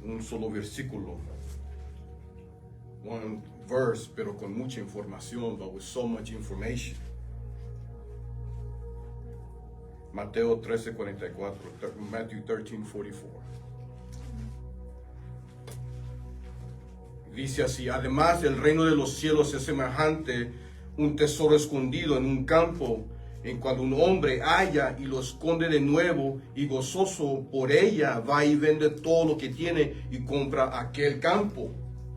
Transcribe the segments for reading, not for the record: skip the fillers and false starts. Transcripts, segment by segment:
Un solo versículo, one verse, pero con mucha información, but with so much information. Mateo 13:44, Matthew 13:44. Dice así: además el reino de los cielos es semejante un tesoro escondido en un campo, en cuando un hombre halla y lo esconde de nuevo, y gozoso por ella va y vende todo lo que tiene y compra aquel campo.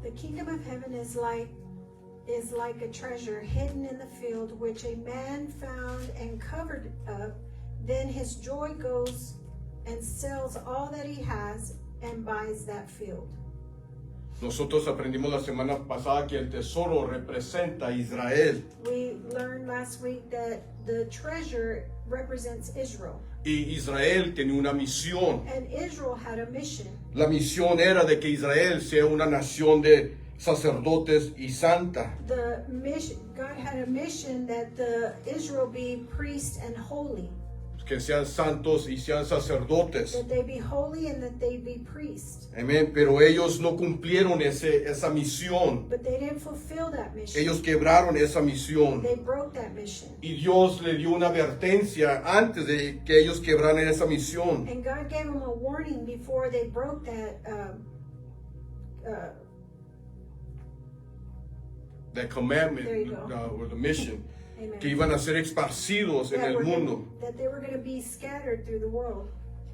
The kingdom of heaven is like a treasure hidden in the field, which a man found and covered up. Then his joy goes and sells all that he has and buys that field. Nosotros aprendimos la semana pasada que el tesoro representa a Israel. We learned last week that the treasure represents Israel. Y Israel tenía una misión. And Israel had a mission. La misión era de que Israel sea una nación de sacerdotes y santa. The mission, God had a mission that the Israel be priest and holy. Que sean santos y sean sacerdotes. That they be holy and that they be priests. Amén. Pero ellos no cumplieron esa misión. But they didn't fulfill that mission. Ellos quebraron esa misión. They broke that mission. Y Dios le dio una advertencia antes de que ellos quebraran esa misión. And God gave them a warning before they broke that The commandment, There you go. or the mission. Amen. Que iban a ser esparcidos en el mundo. That they were going to be scattered through the world.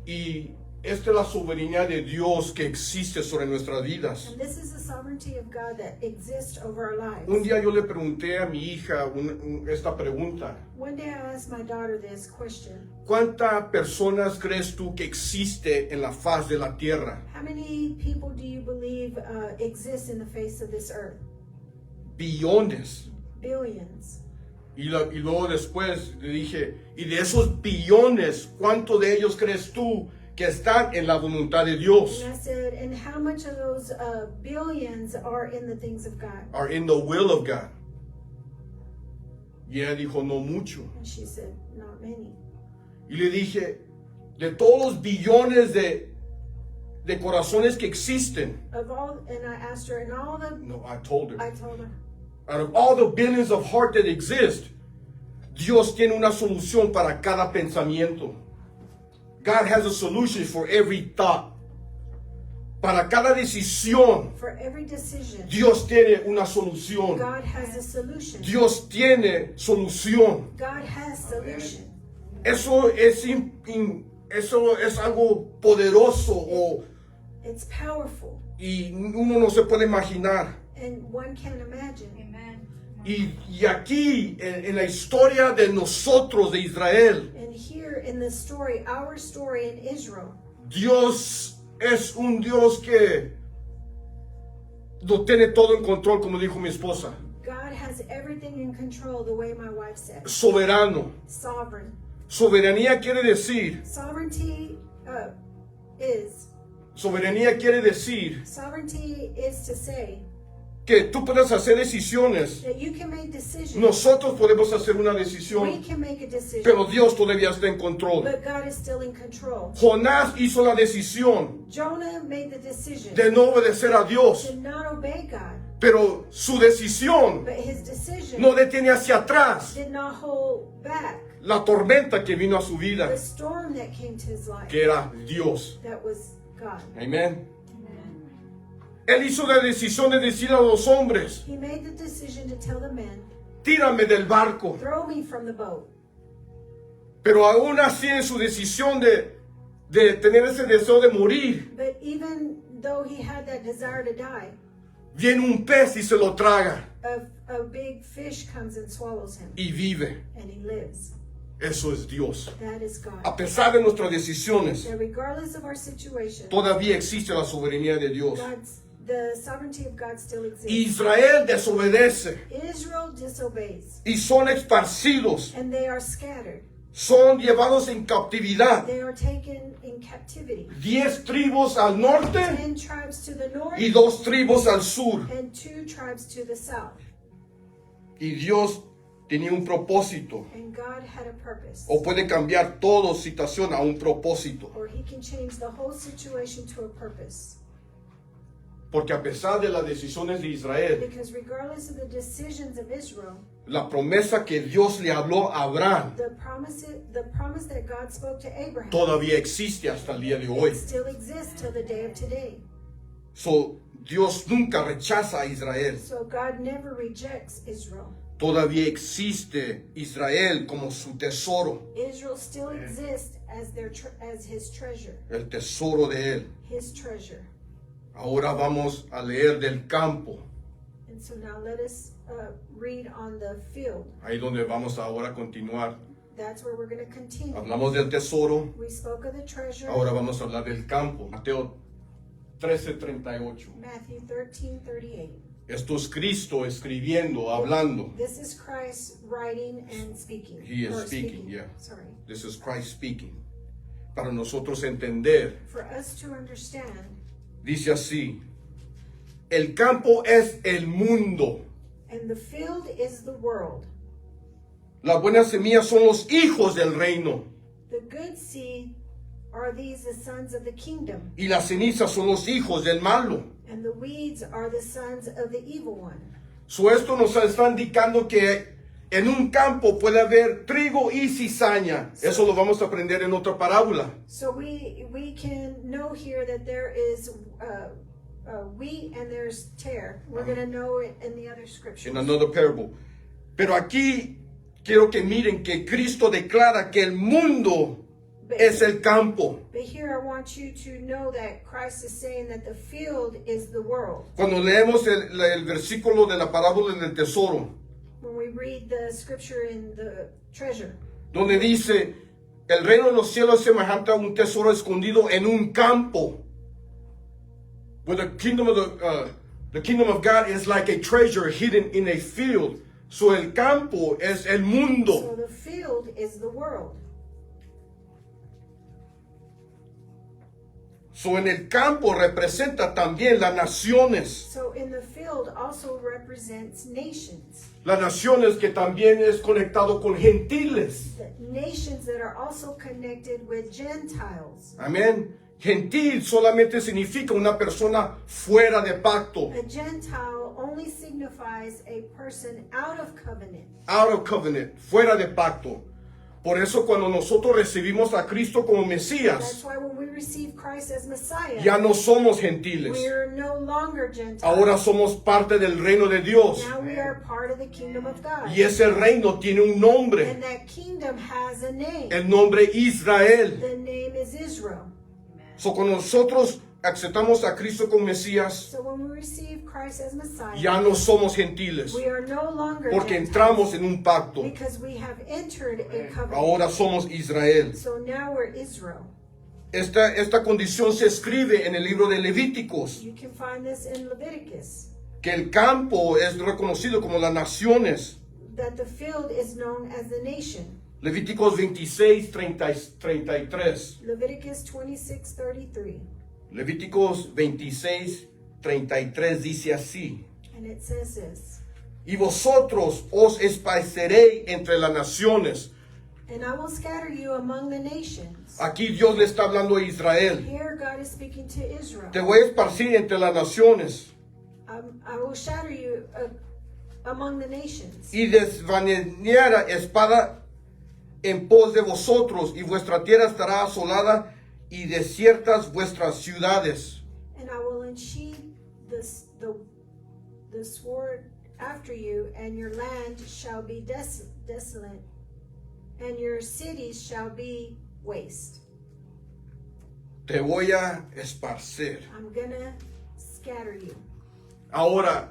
Y esta es la soberanía de Dios que existe sobre nuestras vidas. And this is the sovereignty of God that exists over our lives. Un día yo le pregunté a mi hija esta pregunta. One day I asked my daughter this question. ¿Cuántas personas crees tú que existe en la faz de la tierra? How many people do you believe exist in the face of this earth? Billones. Billions. Y luego después le dije, y de esos billones, ¿cuántos de ellos crees tú que están en la voluntad de Dios? And I said, and how much of those billions are in the things of God? Are in the will of God. Y ella dijo, no mucho. And she said, not many. Y le dije, de todos los billones de corazones que existen. Of all, and I asked her, and all the, No, I told her. Out of all the billions of heart that exist, Dios tiene una solución para cada pensamiento. God has a solution for every thought. Para cada decisión, for every decision, Dios tiene una solución. God has a solution. Dios tiene solución. God has solution. Eso es algo poderoso It's powerful, y uno no se puede imaginar. and one can't imagine. Y aquí, en la historia de nosotros, de Israel, And here in the story, our story in Israel, Dios es un Dios que lo tiene todo en control, como dijo mi esposa. God has everything in control, the way my wife said. Soberano. Sovereign. Soberanía quiere decir, Sovereignty is to say que tú puedes hacer decisiones. that you can make decisions. Nosotros podemos hacer una We decisión, can make a decision, pero Dios todavía está en control. but God is still in control. Jonás hizo la decisión Jonah made the decision de no obedecer a Dios, to not obey God, pero su decisión but his decision no detiene hacia atrás did not hold back la tormenta que vino a su vida, the storm that came to his life. que era Dios. That was God. Amén. Él hizo la decisión de decir a los hombres, He made the decision to tell the men, tírame del barco. throw me from the boat. Pero aún así en su decisión de tener ese deseo de morir, But even though he had that desire to die, viene un pez y se lo traga a big fish comes and swallows him, y vive. and he lives. Eso es Dios. That is God. A pesar de nuestras decisiones, That regardless of our situation, todavía existe la soberanía de Dios. the sovereignty of God still exists. Israel desobedece Israel disobeys, y son esparcidos, and they are scattered. son llevados en cautividad. They are taken in captivity. 10 tribus al norte 10 tribes to the north y 2 tribus al sur. and 2 tribes to the south. Y Dios tenía un propósito. And God had a purpose. O puede cambiar toda situación a un propósito. Or he can change the whole situation to a purpose. Porque a pesar de las decisiones de Israel, Because regardless of the decisions of Israel, la promesa que Dios le habló a Abraham the promise that God spoke to Abraham todavía existe hasta el día de hoy. still exists till the day of today. So, Dios nunca rechaza a Israel. So God never rejects Israel. Todavía existe Israel como su tesoro, Israel still exists as as his treasure, el tesoro de él. his treasure. Ahora vamos a leer del campo, And so now let us read on the field. ahí donde vamos ahora a continuar. That's where we're going to continue. Hablamos del tesoro, We spoke of the treasure. ahora vamos a hablar del campo. Mateo 13:38. Matthew 13:38. Esto es Cristo escribiendo, hablando. This is Christ writing and speaking. He is Or speaking, yeah. Sorry. This is Christ speaking. Para nosotros entender, For us to understand, dice así: el campo es el mundo. and the field is the world. Las buenas semillas son los hijos del reino. The good seed are these the sons of the kingdom, Y las cenizas son los hijos del malo. and the weeds are the sons of the evil one. So esto nos está indicando que en un campo puede haber trigo y cizaña. Eso lo vamos a aprender en otra parábola. So we can know here that there is wheat and there's tare. We're going to know it in the other scriptures. In another parable. Pero aquí quiero que miren que Cristo declara que el mundo es el campo. But here I want you to know that Christ is saying that the field is the world. Cuando leemos el versículo de la parábola del tesoro, When we read the scripture in the treasure, donde dice, el reino de los cielos es semejante a un tesoro escondido en un campo. But the kingdom of God is like a treasure hidden in a field. So el campo es el so mundo. the field is the world. So en el campo representa también las naciones. So in the field also represents nations. Las naciones que también es conectado con gentiles. The nations that are also connected with Gentiles. Amén. Gentil solamente significa una persona fuera de pacto. A Gentile only signifies a person out of covenant. Out of covenant, fuera de pacto. Por eso cuando nosotros recibimos a Cristo como That's Mesías, why when we receive Christ as Messiah, ya no somos gentiles. we're no longer Gentiles. Ahora somos parte del reino de Dios. Now we are part of the kingdom of God. Y ese reino tiene un nombre. And that kingdom has a name. El nombre Israel. The name is Israel. So cuando nosotros aceptamos a Cristo como Mesías, So when we receive Christ as Messiah, ya no somos gentiles. we are no longer Porque Gentiles, entramos en un pacto. because we have entered a covenant. Ahora somos Israel. So now we're Israel. Esta condición se escribe en el libro de Levíticos, You can find this in Leviticus, que el campo es reconocido como las naciones. that the field is known as the nation. Levíticos 26, 33. Leviticus 26:33. Levíticos 26, 33 dice así: And it says this: y vosotros os esparceréis entre las naciones. And I will scatter you among the nations. Aquí Dios le está hablando a Israel. Here God is speaking to Israel. Te voy a esparcir entre las naciones I will shatter you among the nations. y desvaneciera espada en pos de vosotros, y vuestra tierra estará asolada y desiertas vuestras ciudades. And I will unsheathe the sword after you, and your land shall be desolate, and your cities shall be waste. Te voy a esparcer. I'm gonna scatter you. Ahora,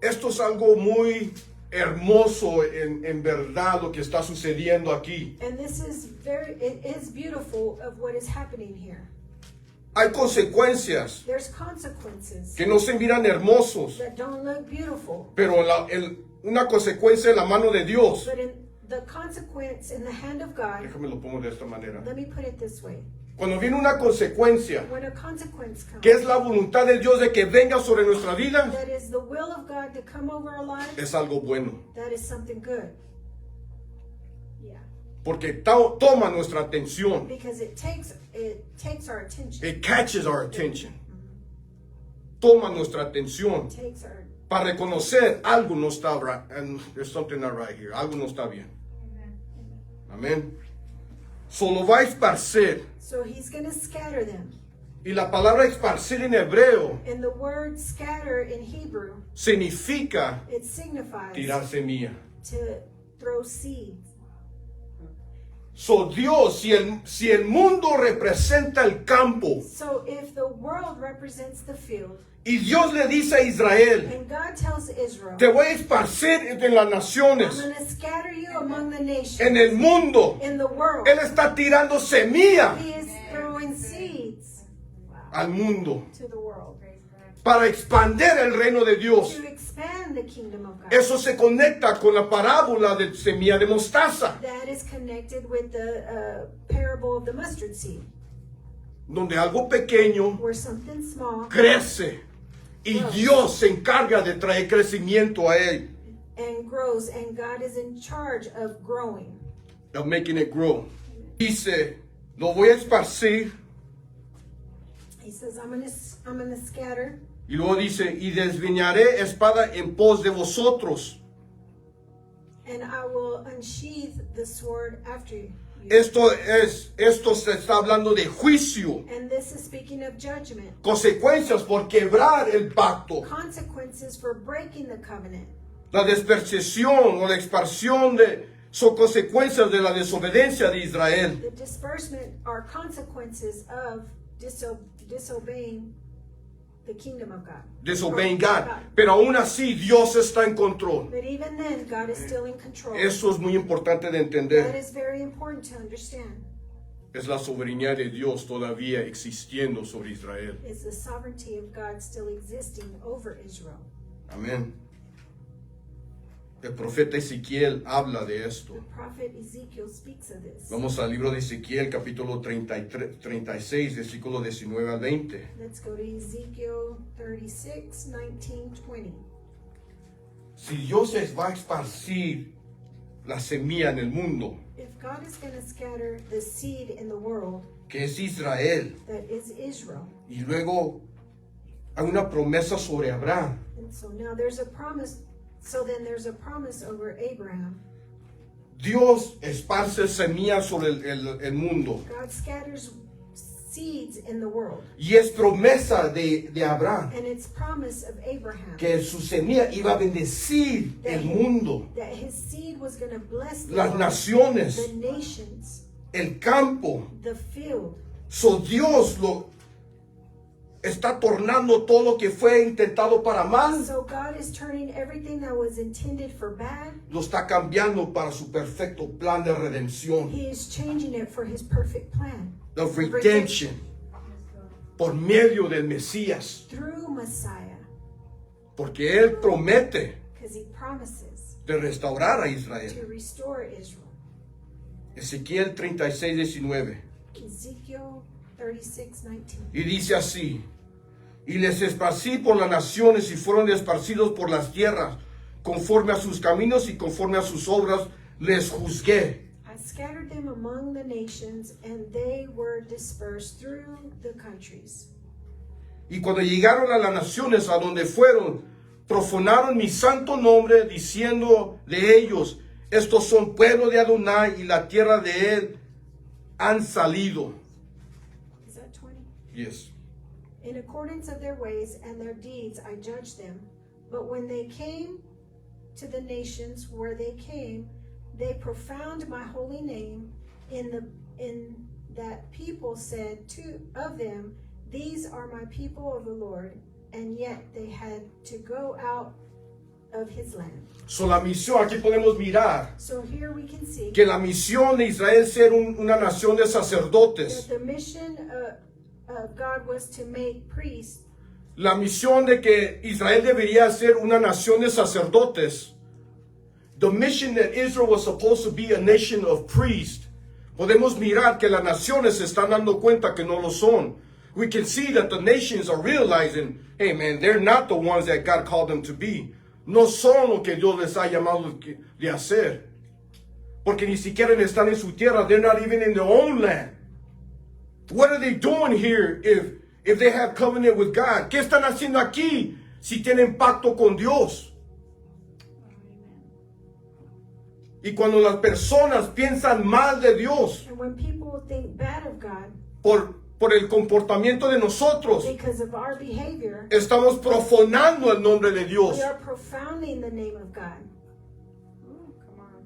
esto es algo muy hermoso en verdad lo que está sucediendo aquí. And this is it is beautiful of what is happening here. Hay consecuencias There's consequences que no se miran hermosos, that don't look beautiful, pero una consecuencia en la mano de Dios. but in the consequence in the hand of God, Déjame lo pongo de esta manera. let me put it this way. Cuando viene una consecuencia, when a consequence comes, que es la voluntad de Dios de que venga sobre nuestra vida, that is the will of God to come over our lives, es algo bueno. that is something good. Yeah, Porque toma nuestra atención. because it takes our attention. It catches our attention. Toma nuestra atención It takes our para reconocer algo no está right. And there's something not right here. Algo no está bien. Amén. Solo va a esparcer. So he's going to scatter them. Y la palabra esparcir en hebreo And the word scatter in Hebrew, significa it signifies tirar semilla. to throw seeds. So Dios, si el mundo representa el campo So if the world represents the field, y Dios le dice a Israel, and God tells Israel, te voy a esparcir entre las I'm naciones, going to scatter you among the nations, en el mundo, in the world, Él está tirando semilla he is throwing seeds al mundo to the world para expandir el reino de Dios. to expand the kingdom of God. Eso se conecta con la parábola de semilla de mostaza, That is connected with the parable of the mustard seed, donde algo pequeño where something small crece y Dios se encarga de traer crecimiento a él, and grows, and God is in charge of growing. of making it grow. Dice, lo voy a esparcir, He says, I'm gonna scatter, y luego dice, y desviñaré espada en pos de vosotros. and I will unsheath the sword after you. Esto se está hablando de juicio, And this is speaking of judgment, consecuencias por quebrar el pacto, consequences for breaking the covenant. la dispersión o la expansión son consecuencias de la desobediencia de Israel. The disbursement are consequences of disobeying the kingdom of God. Disobeying God. Pero aún así Dios está en control. But even then, God is still in control. Eso es muy importante de That entender. is very important to understand. Es la soberanía de Dios todavía existiendo sobre Israel. It's the sovereignty of God still existing over Israel. Amén. El profeta Ezequiel habla de esto. The prophet Ezekiel speaks of this. Vamos al libro de Ezequiel, capítulo 36, versículo 19 al 20. Let's go to Ezekiel 36, 19, 20. Si Dios va a esparcir la semilla en el mundo, If God is going to scatter the seed in the world, que es Israel, that is Israel. y luego hay una promesa sobre Abraham, And so now there's a promise. So then there's a promise over Abraham. Dios esparce semillas sobre el mundo. God scatters seeds in the world. Y es promesa de Abraham And it's promise of Abraham que su semilla iba a bendecir el mundo, that his seed was going to bless the las world, naciones, the nations, el campo. the field. So Dios lo está tornando todo lo que fue intentado para mal, So God is turning everything that was intended for bad, lo está cambiando para su perfecto plan de redención, he is changing it for his perfect plan. of redemption, por medio del Mesías, Through Messiah, porque Él promete because he promises de restaurar a Israel. to restore Israel. Ezequiel 36, 19. Ezekiel 36, 19. Y dice así, y les esparcí por las naciones y fueron esparcidos por las tierras, conforme a sus caminos y conforme a sus obras les juzgué. I scattered them among the nations, and they were dispersed through the countries. Y cuando llegaron a las naciones a donde fueron, profanaron mi santo nombre, diciendo de ellos, estos son pueblo de Adonai y la tierra de él han salido. Is that 20? Yes. In accordance of their ways and their deeds I judged them. But when they came to the nations where they came, they profaned my holy name. In that people said of them, these are my people of the Lord, and yet they had to go out of his land. So la misión, aquí podemos mirar So here we can see que la misión de Israel ser una nación de sacerdotes. that the mission of God was to make priests. La misión de que Israel debería ser una nación de sacerdotes. The mission that Israel was supposed to be a nation of priests Podemos mirar que las naciones se están dando cuenta que no lo son. We can see that the nations are realizing, hey man, they're not the ones that God called them to be. No son lo que Dios les ha llamado de hacer. Porque ni siquiera están en su tierra. They're not even in their own land. What are they doing here if they have covenant with God? ¿Qué están haciendo aquí si tienen pacto con Dios? Y cuando las personas piensan mal de Dios And when people think bad of God por el comportamiento de nosotros, because of our behavior, estamos profanando el nombre de Dios. we are profounding the name of God. Ooh, come on.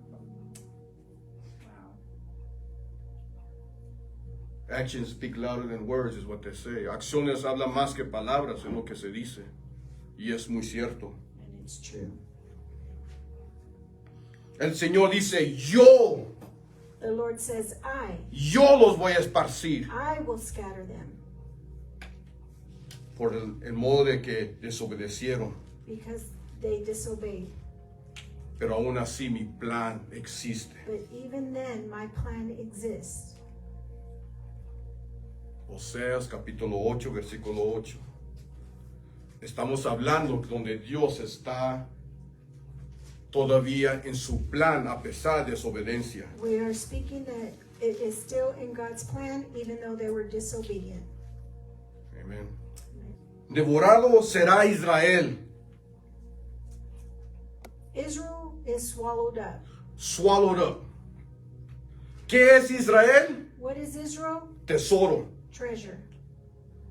Wow. Actions speak louder than words is what they say. Acciones hablan más que palabras en lo que se dice. Y es muy cierto. And it's true. El Señor dice, yo The Lord says, los voy a esparcir I will scatter them por el modo de que desobedecieron. because they disobeyed. Pero aún así mi plan existe. But even then, my plan exists. Oseas capítulo 8, versículo 8. Estamos hablando donde Dios está todavía en su plan a pesar de desobediencia. We are speaking that it is still in God's plan, even though they were disobedient. Amén. Devorado será Israel. Israel is swallowed up. Swallowed up. ¿Qué es Israel? What is Israel? Tesoro. Treasure.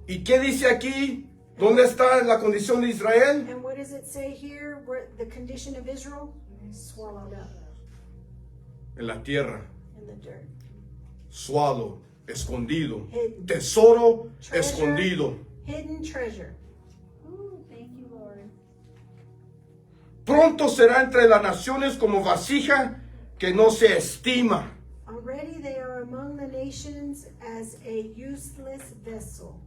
¿Y qué dice aquí? ¿Dónde está la condición de Israel? And what does it say here? Where the condition of Israel? Swallowed up En la tierra. in the dirt. Swallow, escondido. Hidden. Tesoro, Treasure. escondido. Hidden treasure. Ooh, thank you, Lord. Pronto será entre las naciones como vasija que no se estima. Already they are among the nations as a useless vessel.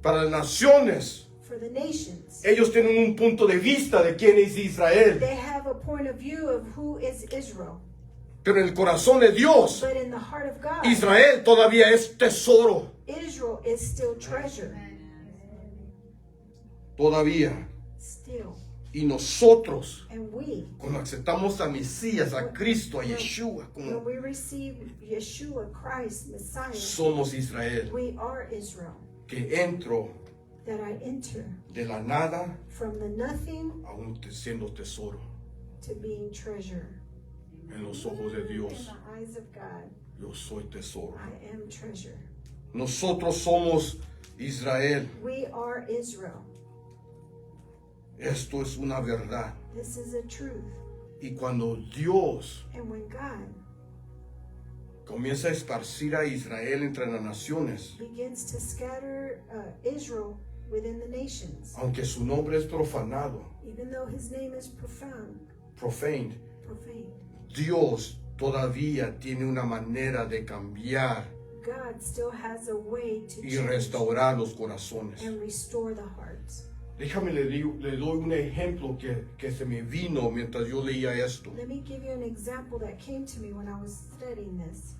Para las naciones, For the nations, ellos tienen un punto de vista de quién es Israel. they have a point of view of who is Israel. Pero en el corazón de Dios, But in the heart of God, Israel todavía es tesoro. Israel is still treasure. Todavía. Still. Y nosotros, And we, cuando aceptamos a Mesías, a Cristo, a Yeshua, when como we receive Yeshua, Christ, Messiah, somos Israel, we are Israel. que entro That I enter de la nada from the nothing a un siendo tesoro to being treasure. en los ojos de In Dios. the eyes of God, Yo soy tesoro. I am treasure. Nosotros somos Israel. We are Israel. Esto es una verdad. This is a truth. Y cuando Dios And when God comienza a esparcir a Israel entre las naciones, begins to scatter Israel within the nations, aunque su nombre es profanado, even though his name is profaned, profaned, profaned, Dios todavía tiene una manera de cambiar God still has a way to y change restaurar los corazones. and restore the hearts. Déjame le doy un ejemplo que se me vino mientras yo leía esto, Let me give you an example that came to me when I was studying this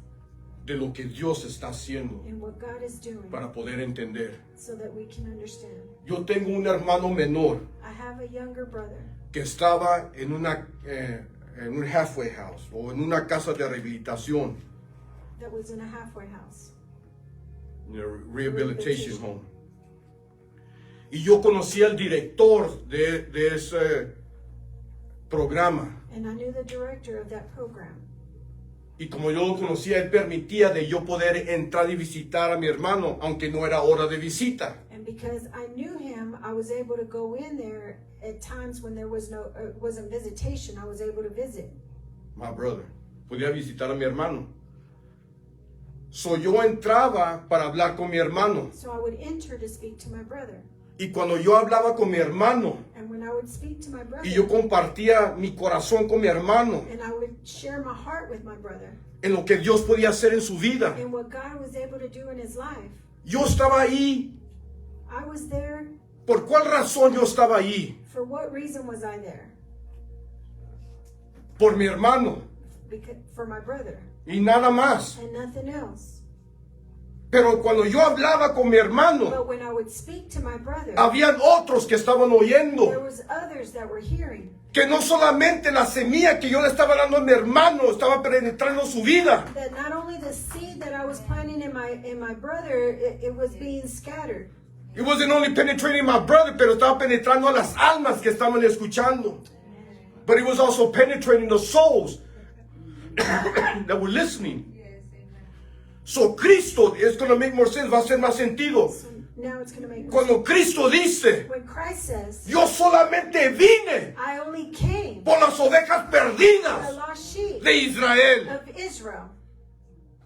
de lo que Dios está haciendo and what God is doing para poder entender. so that we can understand. Yo tengo un hermano menor I have a younger brother que estaba en en un halfway house o en una casa de rehabilitación, that was in a halfway house. en a rehabilitation home. Y yo conocí al director de ese programa. And I knew the director of that program. Y como yo lo conocía, él permitía de yo poder entrar y visitar a mi hermano, aunque no era hora de visita. And because I knew him, I was able to go in there at times when there was wasn't visitation. I was able to visit. My brother. Podía visitar a mi hermano. So yo entraba para hablar con mi hermano. So I would enter to speak to my brother. Y cuando yo hablaba con mi hermano, And when I would speak to my brother, y yo compartía mi corazón con mi hermano, and I would share my heart with my brother en lo que Dios podía hacer en su vida, and what God was able to do in his life, yo estaba ahí. I was there. ¿Por cuál razón yo estaba ahí? For what reason was I there? Por mi hermano. For my brother. y nada más. and nothing else. Pero cuando yo hablaba con mi hermano, But when I would speak to my brother, habían otros que estaban there oyendo. was others that were hearing. Que no solamente la semilla que yo le estaba dando a mi hermano estaba penetrando su vida, That not only the seed that I was planting in my brother, it was being scattered. it wasn't only penetrating my brother, pero estaba penetrando a las almas que estaban escuchando. But it was also penetrating the souls that were listening. So Cristo, it's going to make more sense, va a hacer más sentido. So now it's going to make more Cuando Cristo dice, When Christ says, yo solamente vine I only came por las ovejas for the perdidas lost sheep de Israel. of Israel.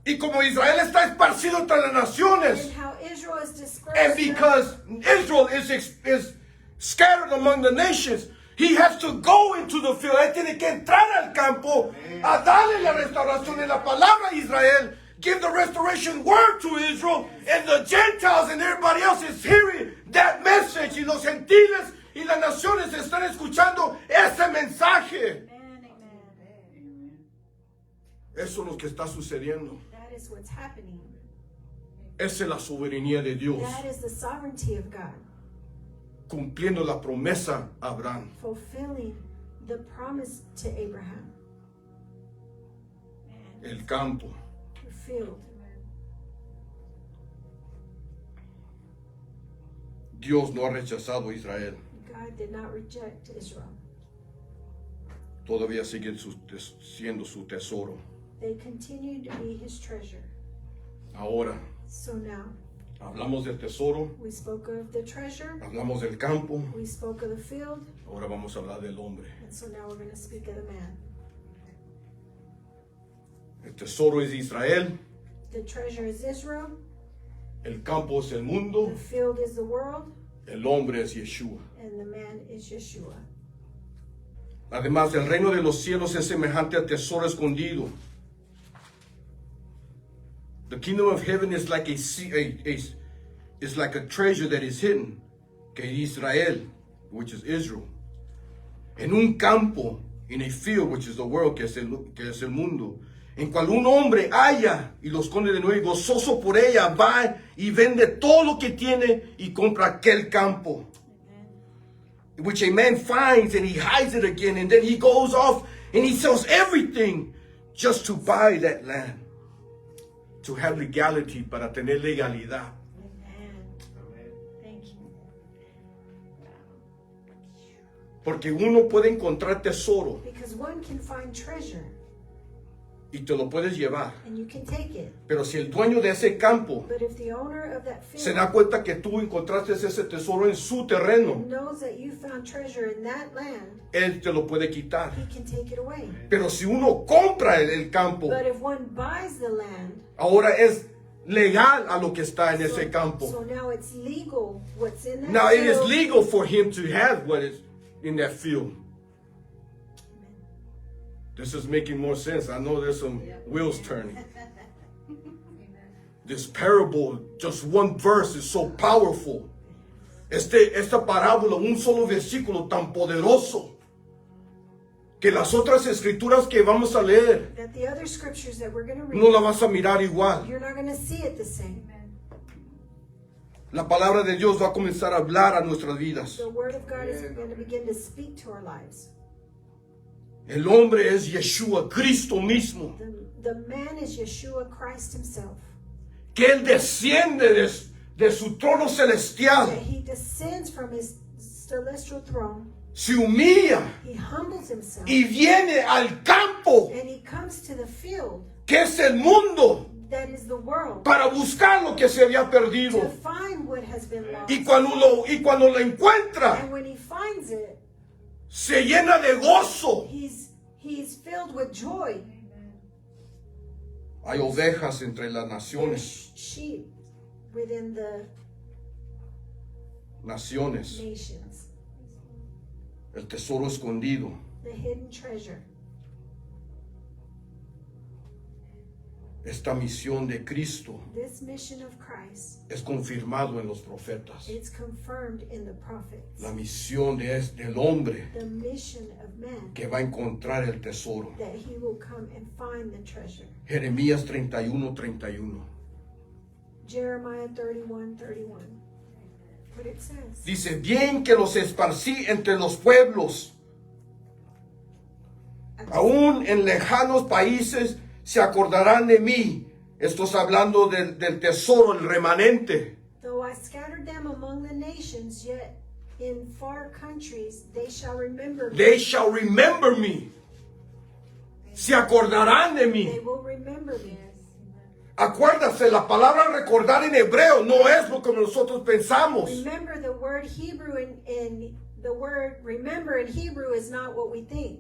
Y como Israel está esparcido entre las naciones, And how Israel is dispersed. and because Israel is scattered among the nations, he has to go into the field. Él tiene que entrar al campo a darle la restauración de la palabra a Israel, give the restoration word to Israel, and the Gentiles and everybody else is hearing that message. Y los gentiles y las naciones están escuchando ese mensaje. Amen, amen. Eso es lo que está sucediendo. That is what's happening. Esa es la soberanía de Dios, That is the sovereignty of God, cumpliendo la promesa a Abraham. fulfilling the promise to Abraham. El campo. The field. Dios no ha rechazado a Israel. God did not reject Israel. Todavía sigue siendo su tesoro. They continued to be his treasure. Ahora, So now, hablamos del tesoro, we spoke of the treasure, hablamos del campo, we spoke of the field, ahora vamos a hablar del hombre. and so now we're going to speak of the man. El tesoro es Israel, The treasure is Israel, el campo es el mundo, the field is the world, el hombre es Yeshua. and the man is Yeshua. Además, el reino de los cielos es semejante al tesoro escondido. The kingdom of heaven is like is like a treasure that is hidden, que es Israel, which is Israel. En un campo, in a field, which is the world, que es el mundo, en cual un hombre halla y lo esconde de nuevo, y gozoso por ella, va y vende todo lo que tiene y compra aquel campo. Which a man finds and he hides it again, and then he goes off and he sells everything just to buy that land, to have legality, para tener legalidad. Amen. Thank you. Porque uno puede encontrar tesoro Because one can find treasure, y te lo puedes llevar, and you can take it. pero si el dueño de ese campo But if the owner of that se field da cuenta que tú encontraste ese tesoro en su terreno, knows that you found treasure in that land, él te lo puede quitar. he can take it away. Pero si uno compra el campo, But if one buys the land, ahora es legal a lo que está en ese so campo. now it's legal what's in that Now it is field. legal for him to have what is in that field. This is making more sense. I know there's some wheels turning. This parable, just one verse, is so powerful. Esta parábola, un solo versículo tan poderoso, que las otras escrituras que vamos a leer, That the other scriptures that we're going to read, no la vas a mirar igual. you're not going to see it the same. La palabra de Dios va a comenzar a hablar a nuestras vidas. The word of God is going to begin to speak to our lives. El hombre es Yeshua, Cristo mismo, The man is Yeshua Christ himself. que Él desciende de su trono celestial, That he descends from his celestial throne. se humilla He humbles himself. y viene al campo, And he comes to the field que es el mundo, that is the world para buscar lo que se había to perdido. find what has been lost. Y cuando lo encuentra, And when he finds it, se llena de gozo. he's filled with joy. Hay ovejas entre las There's naciones, sheep within the naciones, nations. el tesoro escondido. The hidden treasure. Esta misión de Cristo This mission of Christ, es confirmado en los profetas. it's confirmed in the prophets. La misión del hombre The mission of man, que va a encontrar el tesoro. that he will come and find the treasure. Jeremías 31:31. Jeremiah 31:31. What it says. Dice, bien que los esparcí entre los pueblos, aún en lejanos países se acordarán de mí. Esto es hablando del tesoro, el remanente. Though I scattered them among the nations, yet in far countries they shall remember me. They shall remember me. Se acordarán de They mí. will remember me. Acuérdase, la palabra recordar en hebreo no es lo que nosotros pensamos. Remember, the word Hebrew in the word remember in Hebrew is not what we think.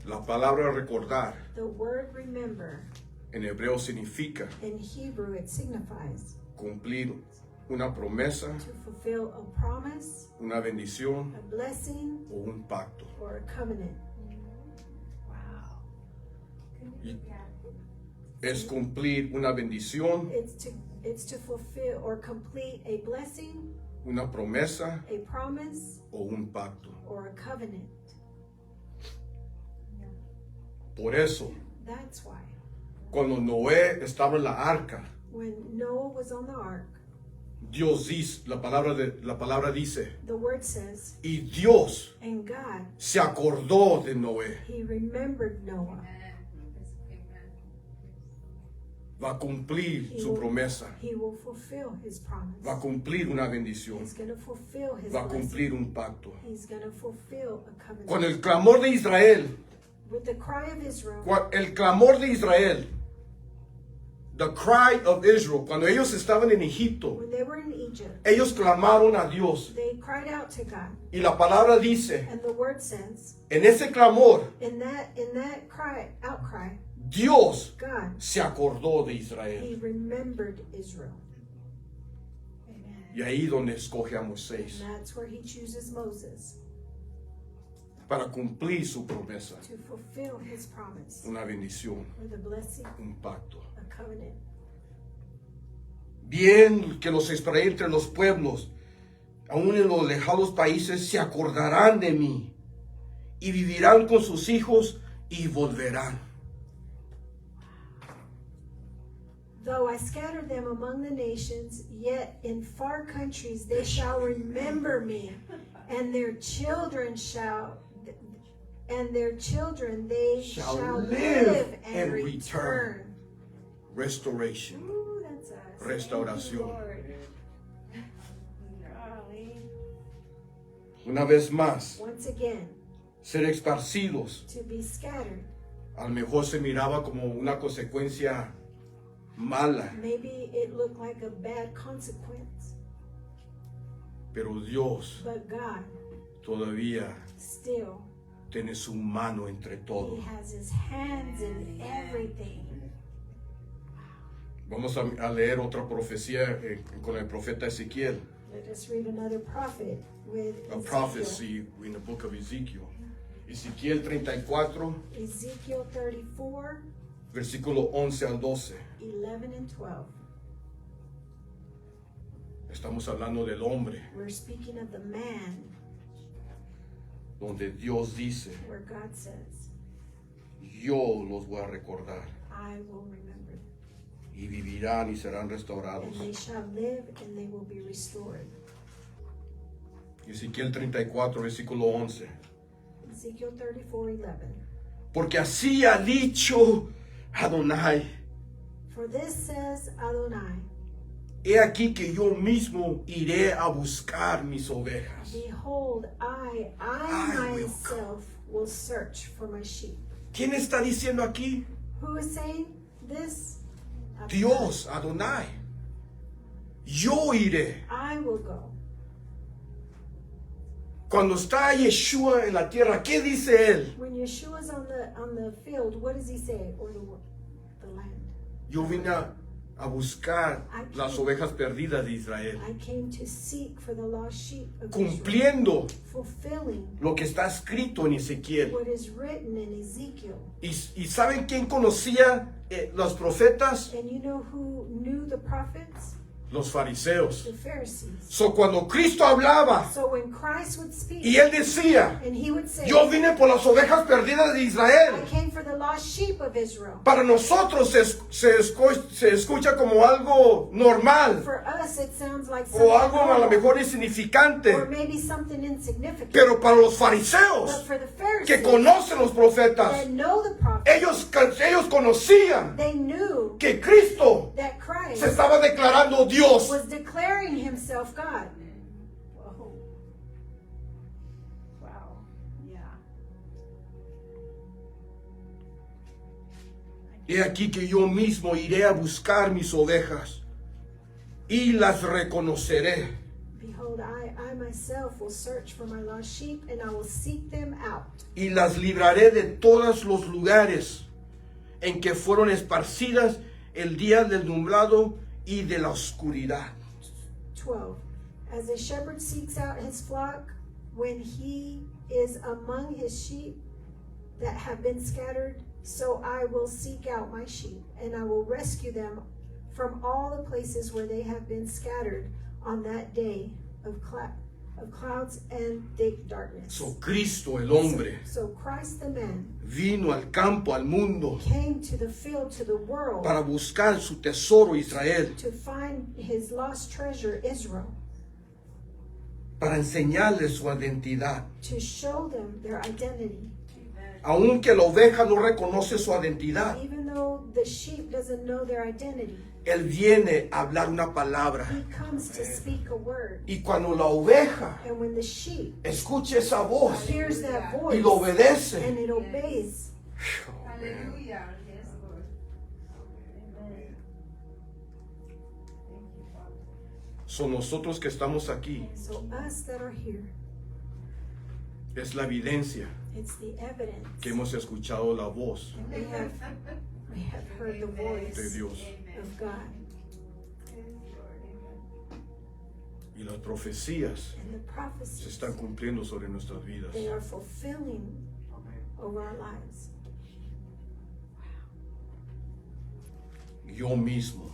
La palabra recordar The word remember en hebreo significa in Hebrew it signifies cumplir una promesa, to fulfill a promise, una bendición a blessing, o un pacto. or a covenant. Wow. Y es cumplir una bendición, It's to fulfill or complete a blessing, una promesa a promise, o un pacto. or a covenant. Por eso, That's why cuando Noé estaba en la arca, when Noah was on the ark, Dios dice, la palabra dice, the word says, y Dios and God, se acordó de Noé. he remembered Noah. Va a cumplir su promesa. He will fulfill his promise. Va a cumplir una bendición. He's going to fulfill his Va a blessing. cumplir un pacto. He's going to fulfill a covenant. Con el clamor de Israel, With the cry of Israel, el clamor de Israel, the cry of Israel, cuando ellos estaban en Egipto, when they were in Egypt, ellos clamaron a Dios. they cried out to God. Y la palabra dice, And the word says, en ese clamor, in that cry, outcry, Dios God, se acordó de Israel. he remembered Israel. Y ahí donde escoge a Moisés And that's where he chooses Moses para cumplir su promesa, to fulfill his promise una bendición, with a blessing, un pacto. a covenant. Bien que los extraí entre los pueblos, aún en los lejanos países, se acordarán de mí y vivirán con sus hijos y volverán. Though I scattered them among the nations, yet in far countries they shall remember me, and their children they shall live and return. Restoration. Ooh, that's us. Restauración. Lord. Golly. Una vez más, Once again, ser esparcidos, to be scattered. a lo mejor se miraba como una consecuencia mala, Maybe it looked like a bad consequence, pero Dios but God todavía still, tiene su mano entre he todos. has his hands in everything. Vamos a leer otra profecía con el profeta Ezequiel. Let us read another prophet with A Ezekiel. prophecy in the book of Ezekiel. Ezequiel 34, Ezekiel 34, versículo 11 al 12. 11 and 12. Estamos hablando del hombre, We're speaking of the man donde Dios dice, where God says, yo los voy a recordar I will remember them, y vivirán y serán restaurados. and they shall live and they will be restored. Ezequiel 34, versículo 11. Ezekiel 34, 11. Porque así ha dicho Adonai, For this says Adonai, he aquí que yo mismo iré a buscar mis ovejas. behold, I I will myself will search for my sheep. ¿Quién está diciendo aquí? Who is saying this? Dios, Adonai. Yo iré. I will go. Cuando está Yeshua en la tierra, ¿qué dice él? When Yeshua's on the field, what does he say? Or the land? Yo vine a buscar las ovejas perdidas de Israel, I came to seek for the lost sheep of Israel, cumpliendo fulfilling lo que está escrito en Ezequiel. what is written in Ezekiel. ¿Y saben quién conocía los profetas? And you know who knew the prophets? Los fariseos. The Pharisees. So, cuando Cristo hablaba So when Christ would speak, y él decía, and he would say, yo vine por las ovejas perdidas de I Israel, came for the lost sheep of Israel. para nosotros se escucha como algo normal For us, it sounds like o something algo a lo normal, mejor or insignificante, maybe something insignificant. pero para los But fariseos for the que Pharisees conocen los profetas, that know the prophets, ellos conocían they knew que Cristo that Christ se estaba declarando Dios. was declaring himself God. Whoa. Wow. Yeah. He aquí que yo mismo iré a buscar mis ovejas y las reconoceré. Behold, I myself will search for my lost sheep, and I will seek them out. Y las libraré de todos los lugares en que fueron esparcidas el día del nublado y de la oscuridad. 12. As a shepherd seeks out his flock when he is among his sheep that have been scattered, so I will seek out my sheep, and I will rescue them from all the places where they have been scattered on that day of clouds and thick darkness. So Cristo, el hombre, So Christ the man vino al campo, al mundo, came to the field, to the world, para buscar su tesoro Israel, to find his lost treasure, Israel, para enseñarles su identidad. to show them their identity. Aunque la oveja no reconoce su identidad, Even though the sheep doesn't know their identity, él viene a hablar una palabra. he comes to speak a word. Y cuando la oveja And when the sheep escuche esa voz hears that y voice lo obedece, and it obeys, Hallelujah. Yes, Lord. Amen. Thank you, Father. son nosotros que estamos aquí, so us that are here, es la evidencia it's the evidence. que hemos escuchado la voz We have heard the de voice Dios. of God, Yes, Lord. Amen. Y las profecías and the se prophecies, están cumpliendo sobre nuestras vidas. they are fulfilling over our lives. Yo mismo,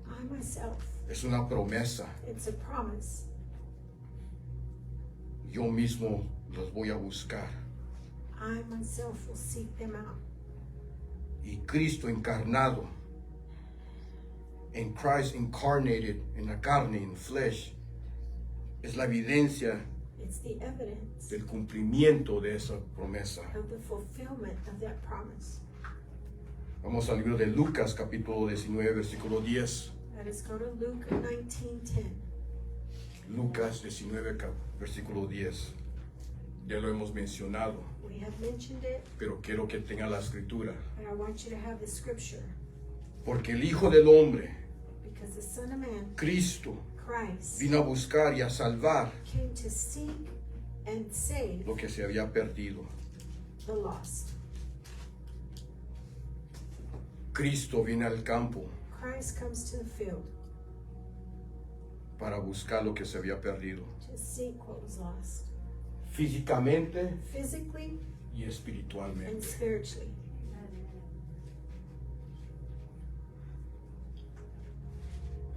I myself, es una promesa, it's a promise. yo mismo los voy a buscar. I myself will seek them out. Y Cristo encarnado, en Christ incarnated en la carne, en flesh, es la evidencia It's the evidence del cumplimiento de esa promesa. of the fulfillment of that promise. Vamos al libro de Lucas, capítulo 19, versículo 10. Let us go to Luke 19:10. Lucas 19, versículo 10. Ya lo hemos mencionado, We have mentioned it, pero quiero que tenga la escritura. but I want you to have the scripture. Porque el Hijo del Hombre, Because the Son of Man, Cristo, Christ, vino a buscar y a salvar came to seek and save lo que se había perdido. the lost. Cristo viene al campo Christ comes to the field para buscar lo que se había perdido, to seek what was lost, físicamente physically y and espiritualmente. spiritually.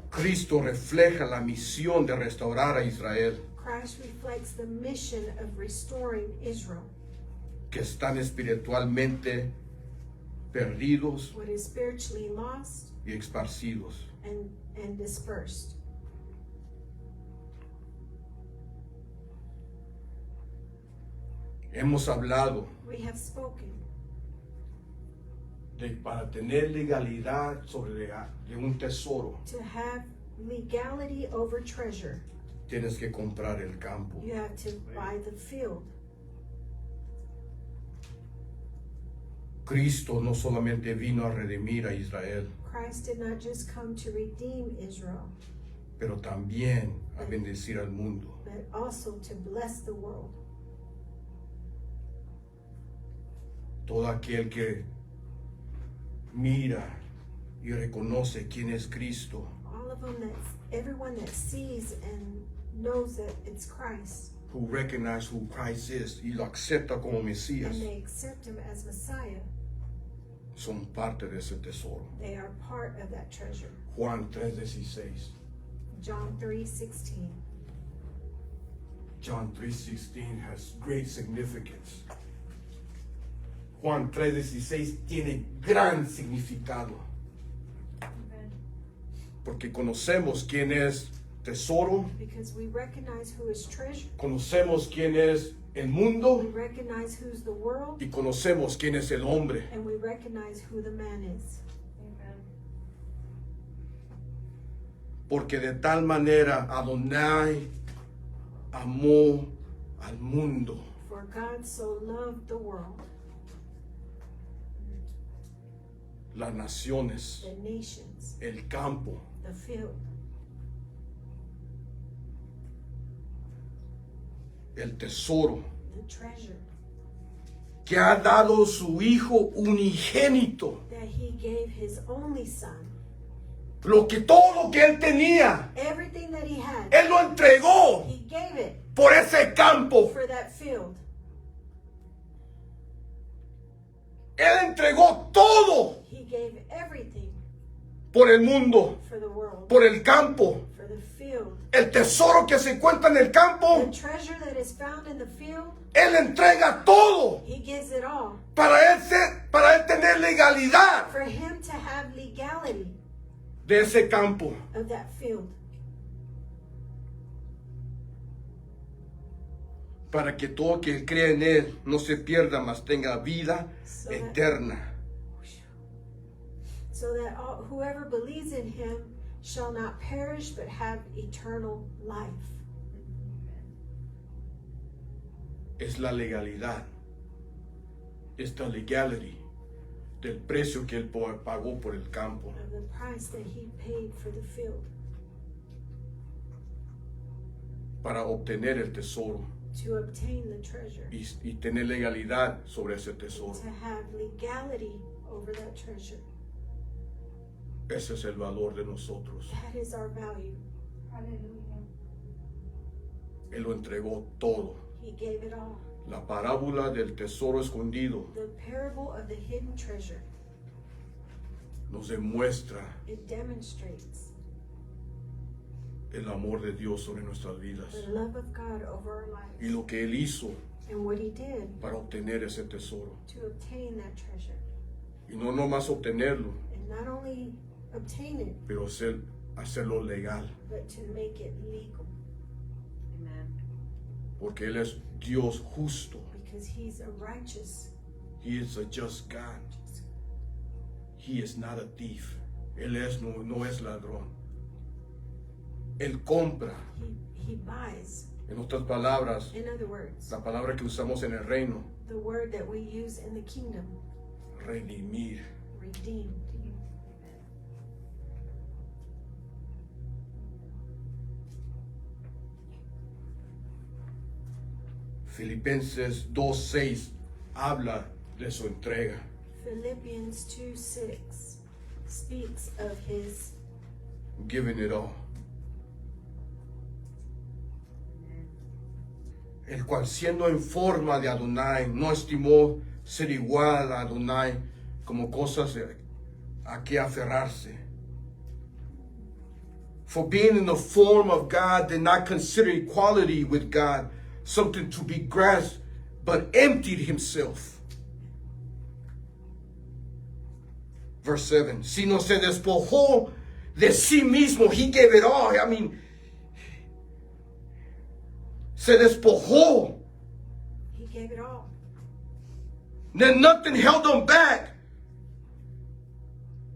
Cristo refleja la misión de restaurar a Israel, Christ reflects the mission of restoring Israel, que están espiritualmente perdidos what is spiritually lost y esparcidos. and dispersed. Hemos hablado We have spoken de para tener legalidad sobre de un tesoro, to have legality over treasure. tienes que comprar el campo. You have to buy the field. Cristo no solamente vino a redimir a Israel, Christ did not just come to redeem Israel, pero también a bendecir al mundo. but also to bless the world. Todo aquel que mira y reconoce quién es Cristo, all of them, everyone that sees and knows that it's Christ, who recognize who Christ is y lo acepta como Mesías, and they accept him as Messiah, son parte de ese tesoro. they are part of that treasure. Juan 3:16. John 3:16. John 3:16 has great significance. Juan 3:16 tiene gran significado. Amen. Porque conocemos quién es tesoro, Because we recognize who is treasure, conocemos quién es el mundo we recognize who's the world, y conocemos quién es el hombre. and we recognize who the man is. Amen. Porque de tal manera Adonai amó al mundo. For God so loved the world, Las naciones, the nations, el campo, the field, el tesoro, the treasure, que ha dado su Hijo unigénito. that he gave his only son. Todo lo que él tenía, Everything that he had, él lo entregó he gave it por ese campo. for that field. Él entregó todo He gave everything por el mundo, for the world, por el campo. for the field. El tesoro que se encuentra en el campo, The treasure that is found in the field, él entrega todo he gives it all para él tener legalidad for him to have legality de ese campo. of that field, Para que todo que cree en él no se pierda, mas tenga vida So that- eterna. so that whoever believes in him shall not perish but have eternal life. Es la legalidad, esta legality del precio que él pagó por el campo. Of the price that he paid for the field Para obtener el tesoro to obtain the treasure, y tener legalidad sobre ese tesoro. to have legality over that treasure. Ese es el valor de nosotros. That is our value. Hallelujah. Él lo entregó todo. He gave it all. La parábola del tesoro escondido The parable of the hidden treasure, nos demuestra it demonstrates el amor de Dios sobre nuestras vidas the love of God over our y lives lo que Él hizo and what he did para obtener ese tesoro. to obtain that treasure. Y no nomás obtenerlo, And not only obtain it, pero hacerlo legal. but to make it legal. Amen. Porque Él es Dios justo. Because he's a righteous. He is a just God. He is not a thief. Él no es ladrón. Él compra. He buys. En otras palabras, In other words, la palabra que usamos en el reino, the word that we use in the kingdom, redimir. redeemed. Filipenses 2:6 habla de su entrega. Philippians 2:6 speaks of his Giving it all. El cual siendo en forma de Adonai, no estimó ser igual a Adonai como cosas a que aferrarse. For being in the form of God, did not consider equality with God something to be grasped, but emptied himself. Verse 7, sino se despojó de sí mismo. He gave it all. I mean, se despojó. he gave it all. Then nothing held him back.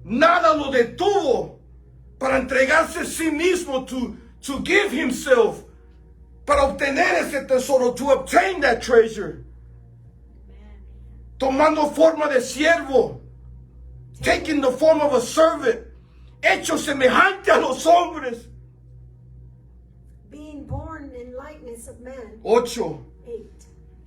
Nada lo detuvo para entregarse a sí mismo, to give himself, para obtener ese tesoro, to obtain that treasure. Tomando forma de siervo, taking the form of a servant, hecho semejante a los hombres. Being born in likeness of man. 8. 8.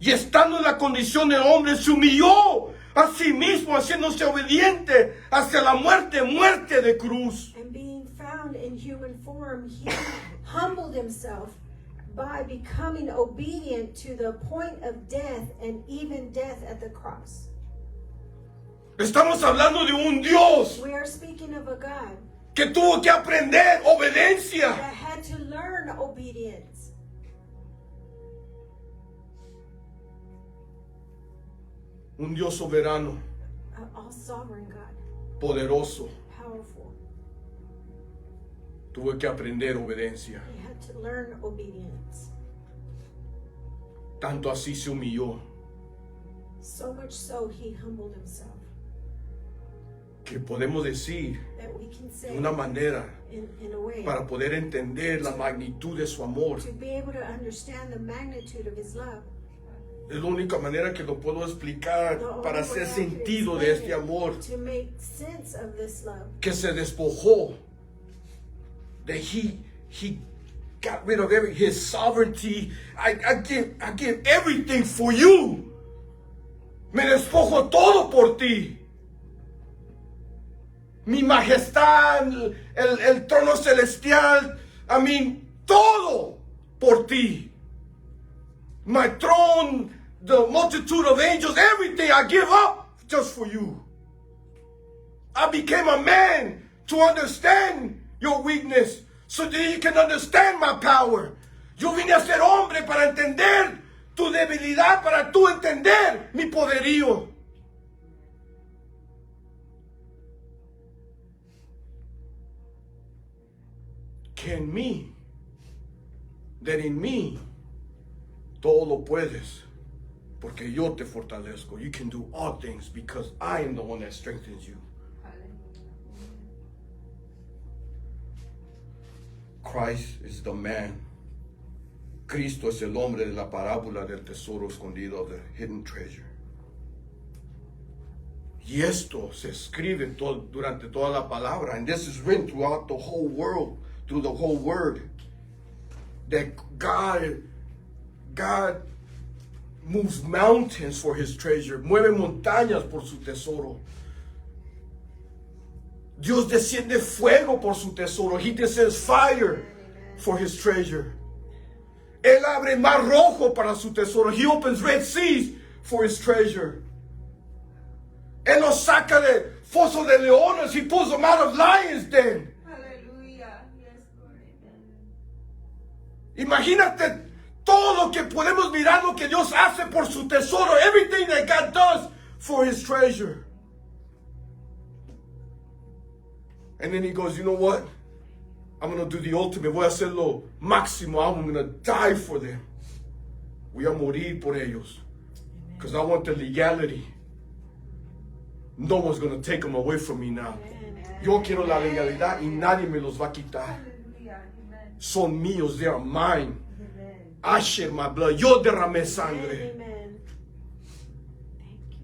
Y estando en la condición de hombre, se humilló Asimismo, haciéndose obediente hasta la muerte, muerte de cruz. And being found in human form, he humbled himself by becoming obedient to the point of death, and even death at the cross. Estamos hablando de un Dios We are speaking of a God que tuvo que aprender obediencia. that had to learn obedience. Un Dios soberano, An all-sovereign God, poderoso, powerful. tuvo que aprender obediencia. He had to learn obedience. Tanto así se humilló So much so, he humbled himself. que podemos decir That we can de say una manera in a way para poder entender la magnitud de su amor. to be able to understand the magnitude of his love. Es la única manera que lo puedo explicar The only para way hacer I can sentido de explain este it, amor to make sense of this love. que se despojó. That he got rid of his sovereignty. I give everything for you. Me despojo todo por ti. Mi majestad, el trono celestial, todo por ti. My throne, the multitude of angels, everything I give up just for you. I became a man to understand your weakness so that you can understand my power. Yo vine a ser hombre para entender tu debilidad, para tú entender mi poderío. Que en mí, that in me, todo lo puedes, porque yo te fortalezco. You can do all things because I am the one that strengthens you. Christ is the man. Cristo es el hombre de la parábola del tesoro escondido, of the hidden treasure. Y esto se escribe durante toda la palabra, and this is written throughout the whole world, through the whole word, that God moves mountains for his treasure, mueve montañas por su tesoro. Dios desciende fuego por su tesoro. He descends fire for his treasure. Él abre mar rojo para su tesoro. He opens red seas for his treasure. Él los saca de foso de leones. He pulls them out of lions' den. Hallelujah. Yes, Lord. Amen. Imagínate todo lo que podemos mirar, lo que Dios hace por su tesoro. Everything that God does for his treasure. And then he goes, you know what? I'm going to do the ultimate. Voy a hacer lo máximo. I'm going to die for them. Voy a morir por ellos. Because I want the legality. No one's going to take them away from me now. Yo quiero la legalidad y nadie me los va a quitar. Hallelujah. Amen. Son míos. They are mine. Amen. I shed my blood. Yo derramé sangre. Amen. Thank you.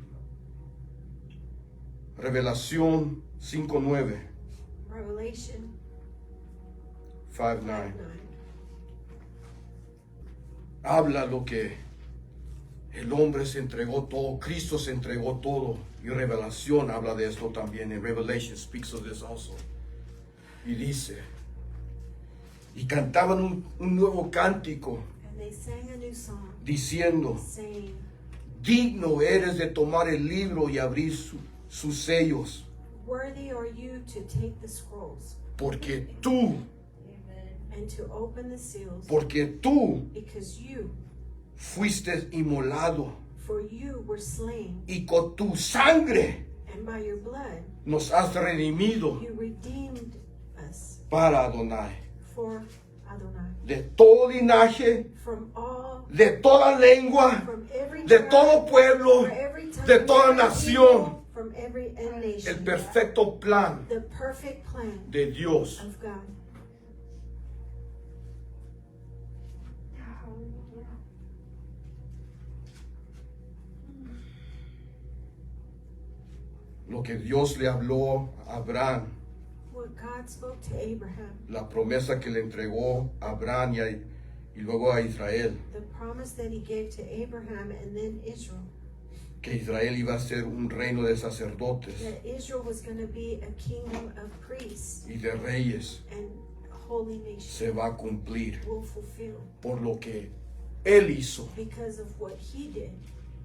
Revelación 5:9. Revelation 5:9. 9. Habla lo que el hombre se entregó todo, Cristo se entregó todo. Y Revelación habla de esto también. En Revelation speaks of this also. Y dice, y cantaban un nuevo cántico And they sang a new song, diciendo, saying, digno eres de tomar el libro y abrir sus sellos, worthy are you to take the scrolls porque tú, and to open the seals, porque tú because you, fuiste inmolado for you were slain, y con tu sangre and by your blood nos has redimido you redeemed us para Adonai. for Adonai. De todo linaje, From all, de toda lengua, from every de tribe, todo pueblo, from every tongue, de toda every nación. people, from every nation. el perfecto plan The perfect plan de Dios. of God. Lo que Dios le habló a Abraham, What God spoke to Abraham, la promesa que le entregó a Abraham y luego a Israel. the promise that he gave to Abraham and then Israel. que Israel iba a ser un reino de sacerdotes that Israel was going to be a kingdom of priests y de reyes, and a holy nation se va a cumplir will fulfill por lo que Él hizo. because of what he did.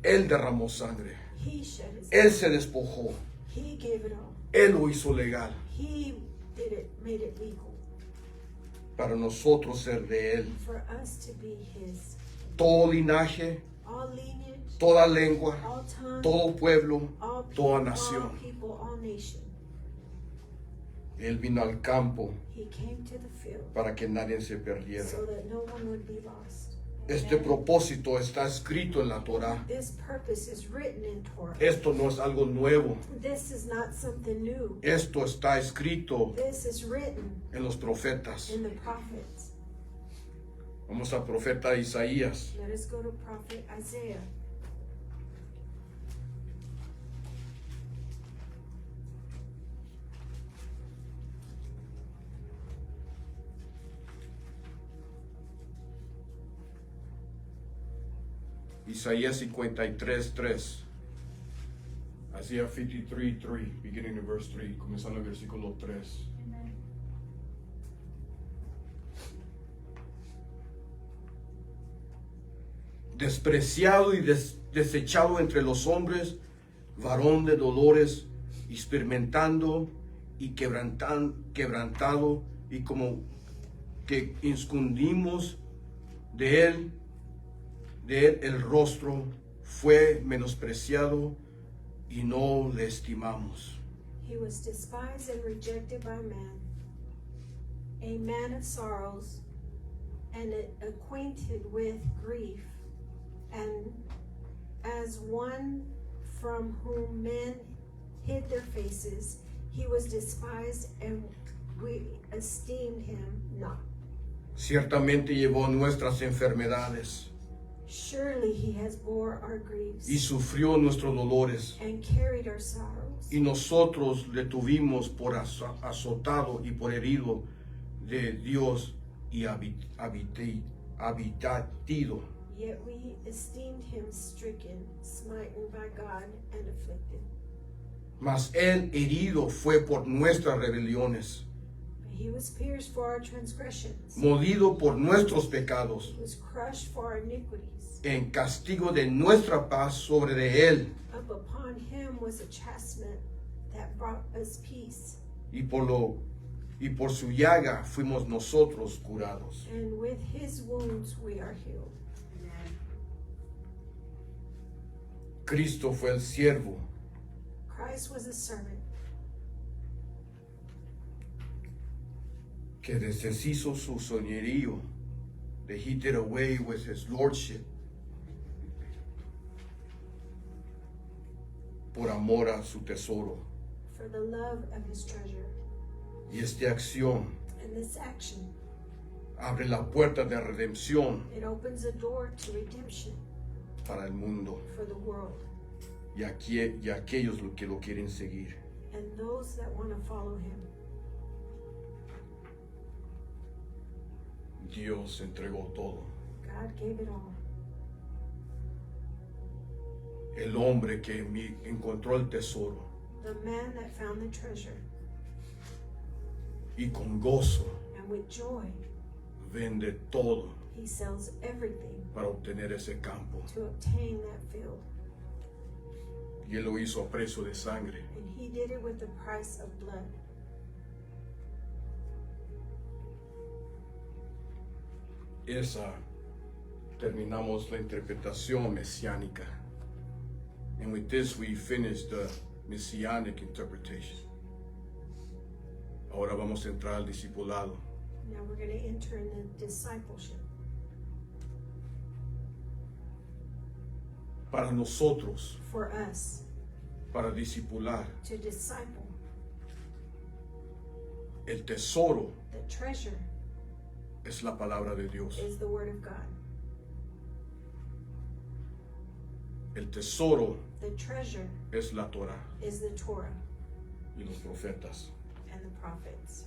Él derramó sangre, He shed his Él blood. se despojó, He gave it all. Él lo hizo legal He did it, made it legal para nosotros ser de Él. for us to be his. Todo linaje, All lineage, toda lengua, all tongue, todo pueblo, all people, toda all nación. people, all nation. Él vino al campo He came to the field para que nadie se perdiera. so that no one would be lost. Este propósito está escrito en la Torá. This purpose is written in Torah. Esto no es algo nuevo. This is not something new. Esto está escrito This is written en los profetas. in the prophets. Vamos al profeta Isaías. Let us go to prophet Isaiah. Isaías 53:3. Isaiah 53:3, beginning in verse 3, comenzando el versículo 3. Amen. Despreciado y desechado entre los hombres, varón de dolores, experimentando y quebrantado, y como que escondimos de él el rostro, fue menospreciado y no le estimamos. He was despised and rejected by men, a man of sorrows and acquainted with grief, and as one from whom men hid their faces, he was despised and we esteemed him not. Ciertamente llevó nuestras enfermedades Surely he has bore our griefs y sufrió nuestros dolores, and carried our sorrows. y nosotros le tuvimos por azotado y por herido de Dios y habitatido. Yet we esteemed him stricken, smitten by God, and afflicted. Mas él herido fue por nuestras rebeliones, He was pierced for our transgressions. molido por nuestros pecados. He was crushed for our iniquities. En castigo de nuestra paz sobre de él, Up upon him was a chastisement that brought us peace, y por su llaga fuimos nosotros curados. and with his wounds we are healed. Amen. Cristo fue el siervo Christ was a servant que deshizo su señorío, that he did away with his lordship por amor a su tesoro. for the love of his treasure. Y esta acción And this action, abre la puerta de redención it opens a door to redemption para el mundo for the world y aquellos que lo quieren seguir. and those that want to follow him. Dios entregó todo. God gave it all. El hombre que encontró el tesoro The man that found the treasure, y con gozo and with joy, vende todo he sells everything para obtener ese campo. to obtain that field. Y él lo hizo a precio de sangre. And he did it with the price of blood. Terminamos la interpretación mesiánica. And with this we finish the messianic interpretation. Ahora vamos a entrar al discipulado. Now we're going to enter in the discipleship. Para nosotros, For us para discipular, to disciple, el tesoro the treasure es la palabra de Dios. is the word of God. El tesoro The treasure es la Torah is the Torah y los profetas. and the prophets.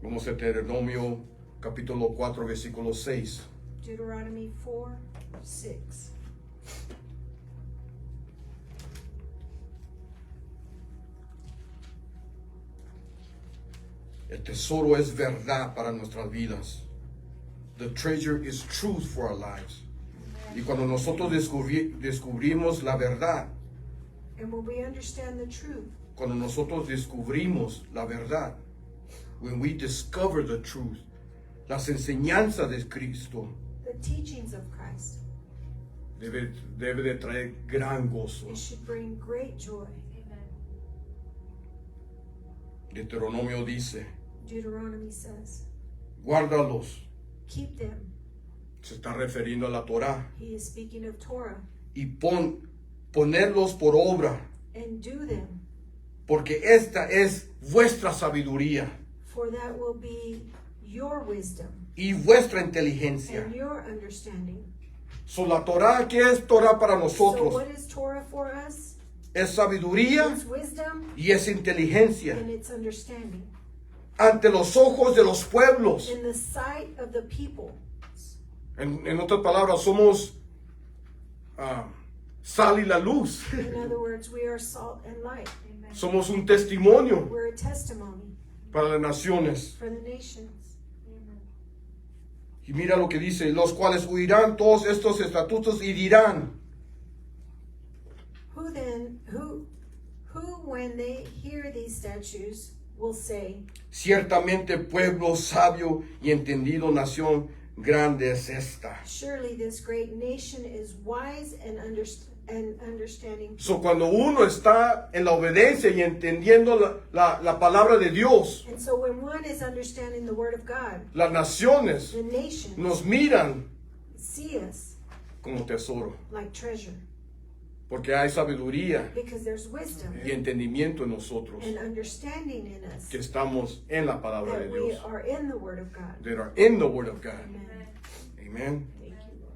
Vamos a Deuteronomio capítulo 4 versículo 6. Deuteronomy 4:6. El tesoro es verdad para nuestras vidas. The treasure is truth for our lives. Y cuando nosotros descubrimos la verdad, And when we understand the truth, cuando nosotros descubrimos la verdad, when we discover the truth, las enseñanzas de Cristo, the teachings of Christ, debe de traer gran gozo. it should bring great joy. Amen. Deuteronomio dice, Deuteronomy says, guárdalos. keep them. Se está refiriendo a la Torá. He is speaking of Torah. Y ponerlos por obra, And do them, porque esta es vuestra sabiduría for that will be your wisdom y vuestra inteligencia. and your understanding. So, la Torá, ¿qué es Torá para So nosotros? what is Torah for us? Es sabiduría It's wisdom y es inteligencia and it's understanding. ante los ojos de los pueblos. In the sight of the people. En otras palabras, somos sal y la luz. In other words, we are salt and light. Amen. Somos un testimonio We're a testimony para las naciones. for the nations. Amen. Y mira lo que dice, los cuales oirán todos estos estatutos y dirán, Who then, who when they hear these statutes will say, ciertamente pueblo sabio y entendido, nación grande es esta. surely this great nation is wise and understanding. So, cuando uno está en la obediencia y entendiendo la palabra de Dios, And so when one is understanding the word of God, las naciones the nations nos miran see us como tesoro, like treasure porque hay sabiduría because there's wisdom y entendimiento en nosotros and understanding in us que estamos en la palabra de that we Dios, are in the word of God. that are in the word of God. Amen. Amen. Thank you, Lord.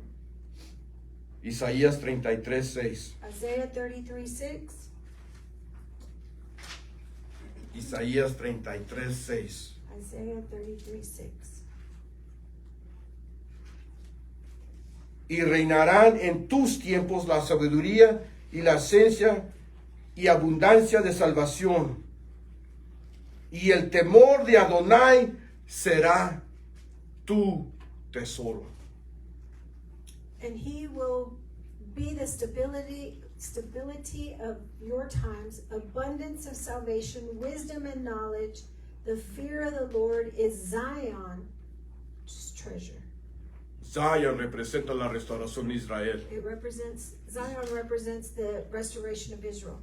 Isaías 33:6. Isaiah 33:6. Isaías 33:6. Isaiah 33:6. Y reinarán en tus tiempos la sabiduría y la ciencia y abundancia de salvación. Y el temor de Adonai será tu tesoro. And he will be the stability of your times, abundance of salvation, wisdom and knowledge. The fear of the Lord is Zion's treasure. Zion representa la restauración de Israel. Zion represents the restoration of Israel.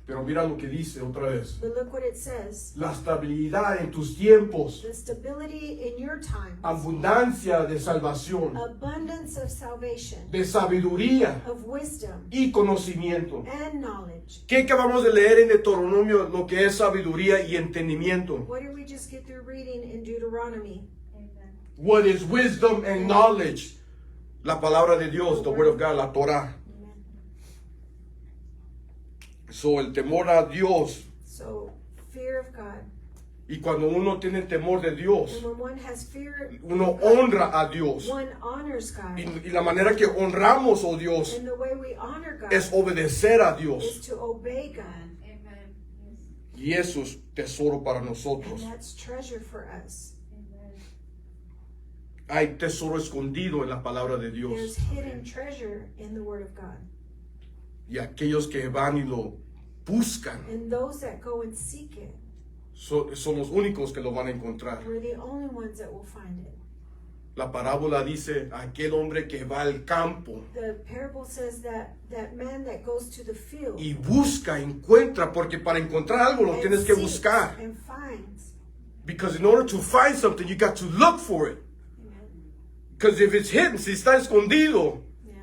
Pero mira lo que dice otra vez. But look what it says. La estabilidad en tus tiempos, The stability in your times, abundancia de salvación, abundance of salvation, de sabiduría of wisdom y conocimiento. and knowledge. ¿Qué acabamos de leer en Deuteronomio? Lo que es sabiduría y entendimiento. What did we just get through reading in Deuteronomy? Amen. What is wisdom and knowledge? La palabra de Dios, the word of God, la Torah. Amen. So, el temor a Dios. So, fear of God. Y cuando uno tiene temor de Dios, And when one has fear, uno honra a Dios. one honors God. Y la manera que honramos a Dios And the way we honor God es obedecer a is Dios. to obey God. Amen. Yes. Y eso es tesoro para And nosotros. that's treasure for us. Amen. Hay tesoro escondido en la palabra de Dios. There's hidden treasure in the Word of God. Y aquellos que van y lo buscan And those that go and seek it, son los únicos que lo van a encontrar. we're the only ones that will find it. La parábola dice, aquel hombre que va al campo The parable says that that man that goes to the field y busca, encuentra, porque para encontrar algo lo and tienes que seeks buscar. and finds. Because in order to find something, you got to look for it. Amen. Because if it's hidden, si está escondido, Yeah.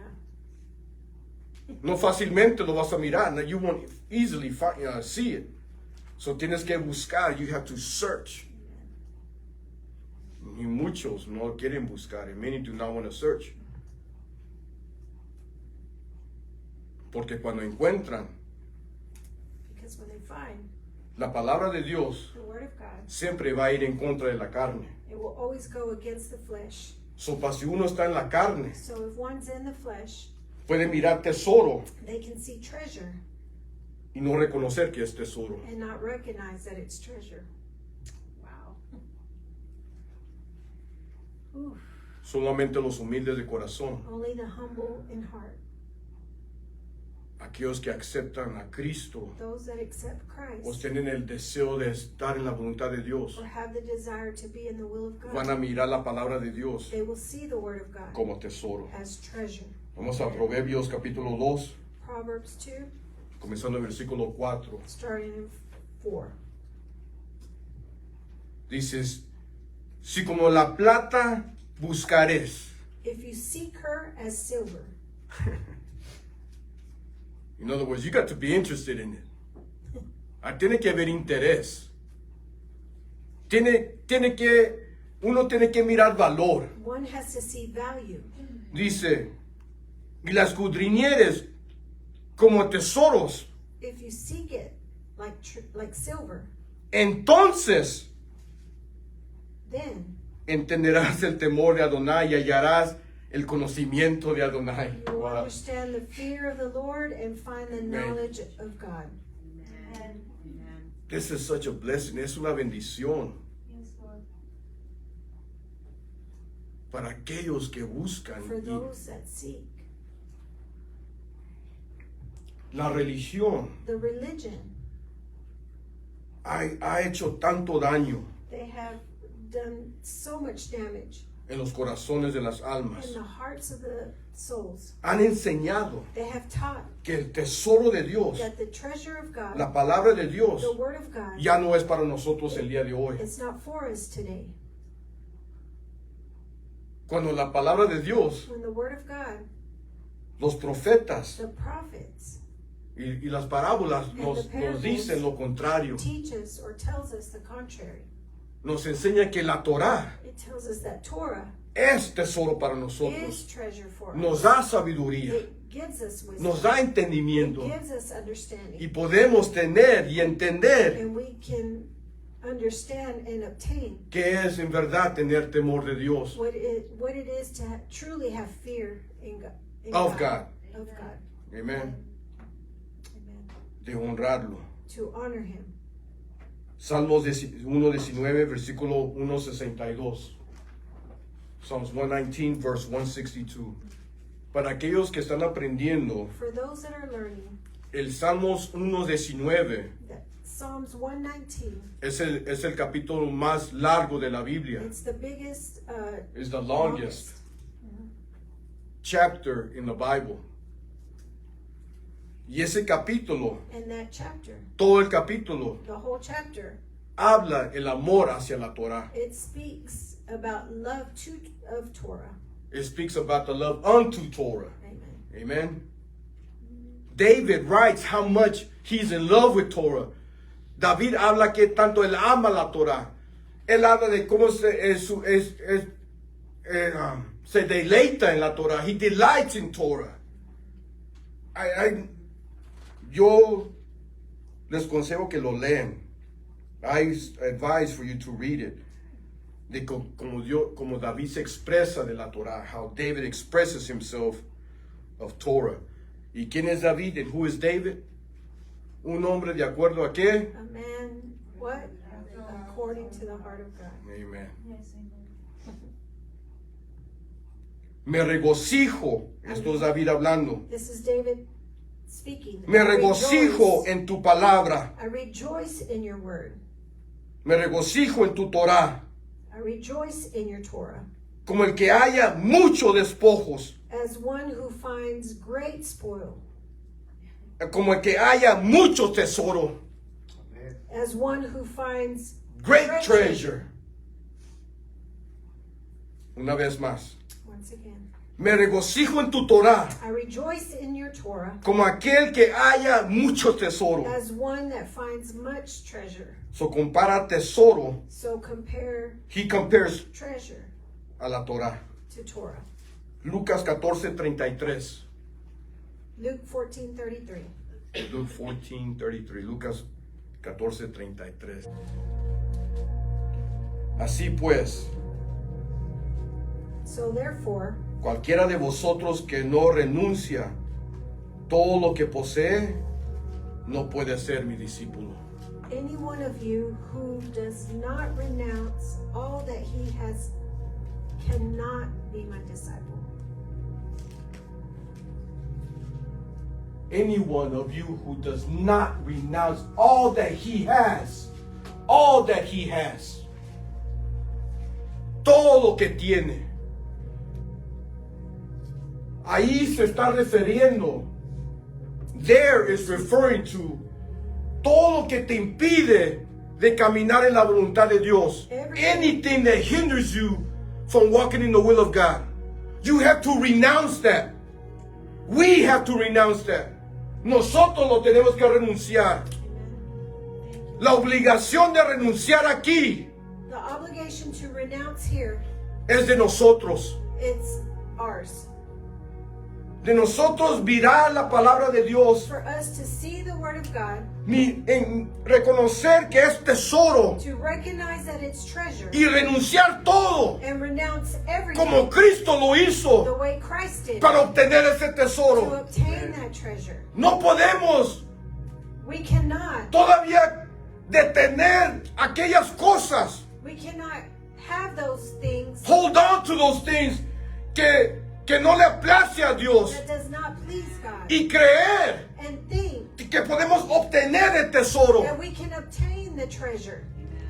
no fácilmente lo vas a mirar. No, you won't easily see it. So tienes que buscar. You have to search. Y muchos no quieren buscar. And many do not want to search. Porque cuando encuentran Because when they find la palabra de Dios, the Word of God, siempre va a ir en contra de la carne. it will always go against the flesh. So, si uno está en la carne, So if one's in the flesh, puede mirar tesoro They can see treasure y no reconocer que es tesoro. and not recognize that it's treasure. Wow. Oof. Solamente los humildes de corazón, Only the humble in heart, aquellos que aceptan a Cristo, those that accept o Christ tienen el deseo de estar en la voluntad de Dios, or have the desire to be in the will of van God, a mirar la palabra de Dios they will see the word of God como tesoro. as treasure. Vamos a Proverbios capítulo 2, Proverbs 2, comenzando el versículo 4. starting in 4. Dices, si como la plata buscares. If you seek her as silver, In other words, you got to be interested in it. Tiene que haber interés. Uno tiene que mirar valor. one has to see value. Dice, y las escudriñeres como tesoros. If you seek it like silver, Entonces then entenderás el temor de Adonai y hallarás el conocimiento de Adonai. you will Wow. understand the fear of the Lord and find the knowledge of God. Amen. Amen. This is such a blessing. Es una bendición Yes, Lord. para aquellos que buscan. For Y those that seek. la religión The religion, ha hecho tanto daño they have done so much damage en los corazones de las in almas. the hearts of the souls. Han enseñado They have taught que el tesoro de Dios, that the treasure of God, la palabra de Dios, the word of God, ya no es para nosotros el día de hoy. it's not for us today. Cuando la palabra de Dios, When the word of God, los profetas the prophets, y las parábolas nos dicen lo contrario. teach us or tells us the contrary. Nos enseña que la Torá It tells us that Torah es tesoro para is nosotros. treasure for Nos us. da sabiduría, It gives us wisdom. nos da It entendimiento gives us understanding. y podemos tener y entender And we can understand and obtain que es en verdad tener temor de Dios, what it is to truly have fear in God. of God. Of God. Amén. Amen. De honrarlo. To honor Him. Salmos 1:19, versículo 1:62. Psalms 119, verse 162. Para aquellos que están aprendiendo, For those that are learning, el Salmos 1:19 that Psalms 119, es el capítulo más largo de la Biblia. it's the biggest, It's the longest chapter in the Bible. Y ese capítulo, and that chapter, todo el capítulo, the whole chapter, habla el amor hacia la Torah. it speaks about love of Torah. It speaks about the love unto Torah. Amen. Amen. David writes how much he's in love with Torah. David habla que tanto él ama la Torah. Él habla de cómo se deleita en la Torah. He delights in Torah. Yo les consejo que lo lean. I advise for you to read it. De como David se expresa de la Torah. How David expresses himself of Torah. ¿Y quién es David? And who is David? Un hombre de acuerdo a qué? A man, what? According to the heart of God. Amen. Yes, amen. Me regocijo. Esto es David hablando. This is David speaking. Me regocijo en tu palabra. I rejoice in your word. Me regocijo en tu Torah. I rejoice in your Torah. Como el que haya muchos despojos. As one who finds great spoil. Como el que haya mucho tesoro. As one who finds Great treasure. Una vez más. Once again. Me regocijo en tu Torah. I rejoice in your Torah. Como aquel que haya mucho tesoro. As one that finds much treasure. So compara tesoro. So compare He compares treasure a la Torah. to Torah. Lucas 14:33. Luke 14:33. Luke 14:33. Lucas 14:33. Así pues, So therefore, cualquiera de vosotros que no renuncia todo lo que posee, no puede ser mi discípulo. Any one of you who does not renounce all that he has cannot be my disciple. Any one of you who does not renounce all that he has, all that he has, todo lo que tiene. Ahí se está refiriendo. There is referring to todo lo que te impide de caminar en la voluntad de Dios. Anything that hinders you from walking in the will of God. You have to renounce that. We have to renounce that. Nosotros lo tenemos que renunciar. La obligación de renunciar aquí The obligation to renounce here, es de nosotros. it's ours. De nosotros mirar la palabra de Dios, For us to see the word of God, en reconocer que es tesoro to recognize that it's treasure, y renunciar todo and renounce everything como Cristo lo the hizo way Christ did para obtener ese to tesoro. obtain that treasure. No podemos We cannot todavía detener aquellas cosas, have those things hold on to those things que no le place a Dios that does not please God, y creer and think que podemos obtener el tesoro. that we can obtain the treasure.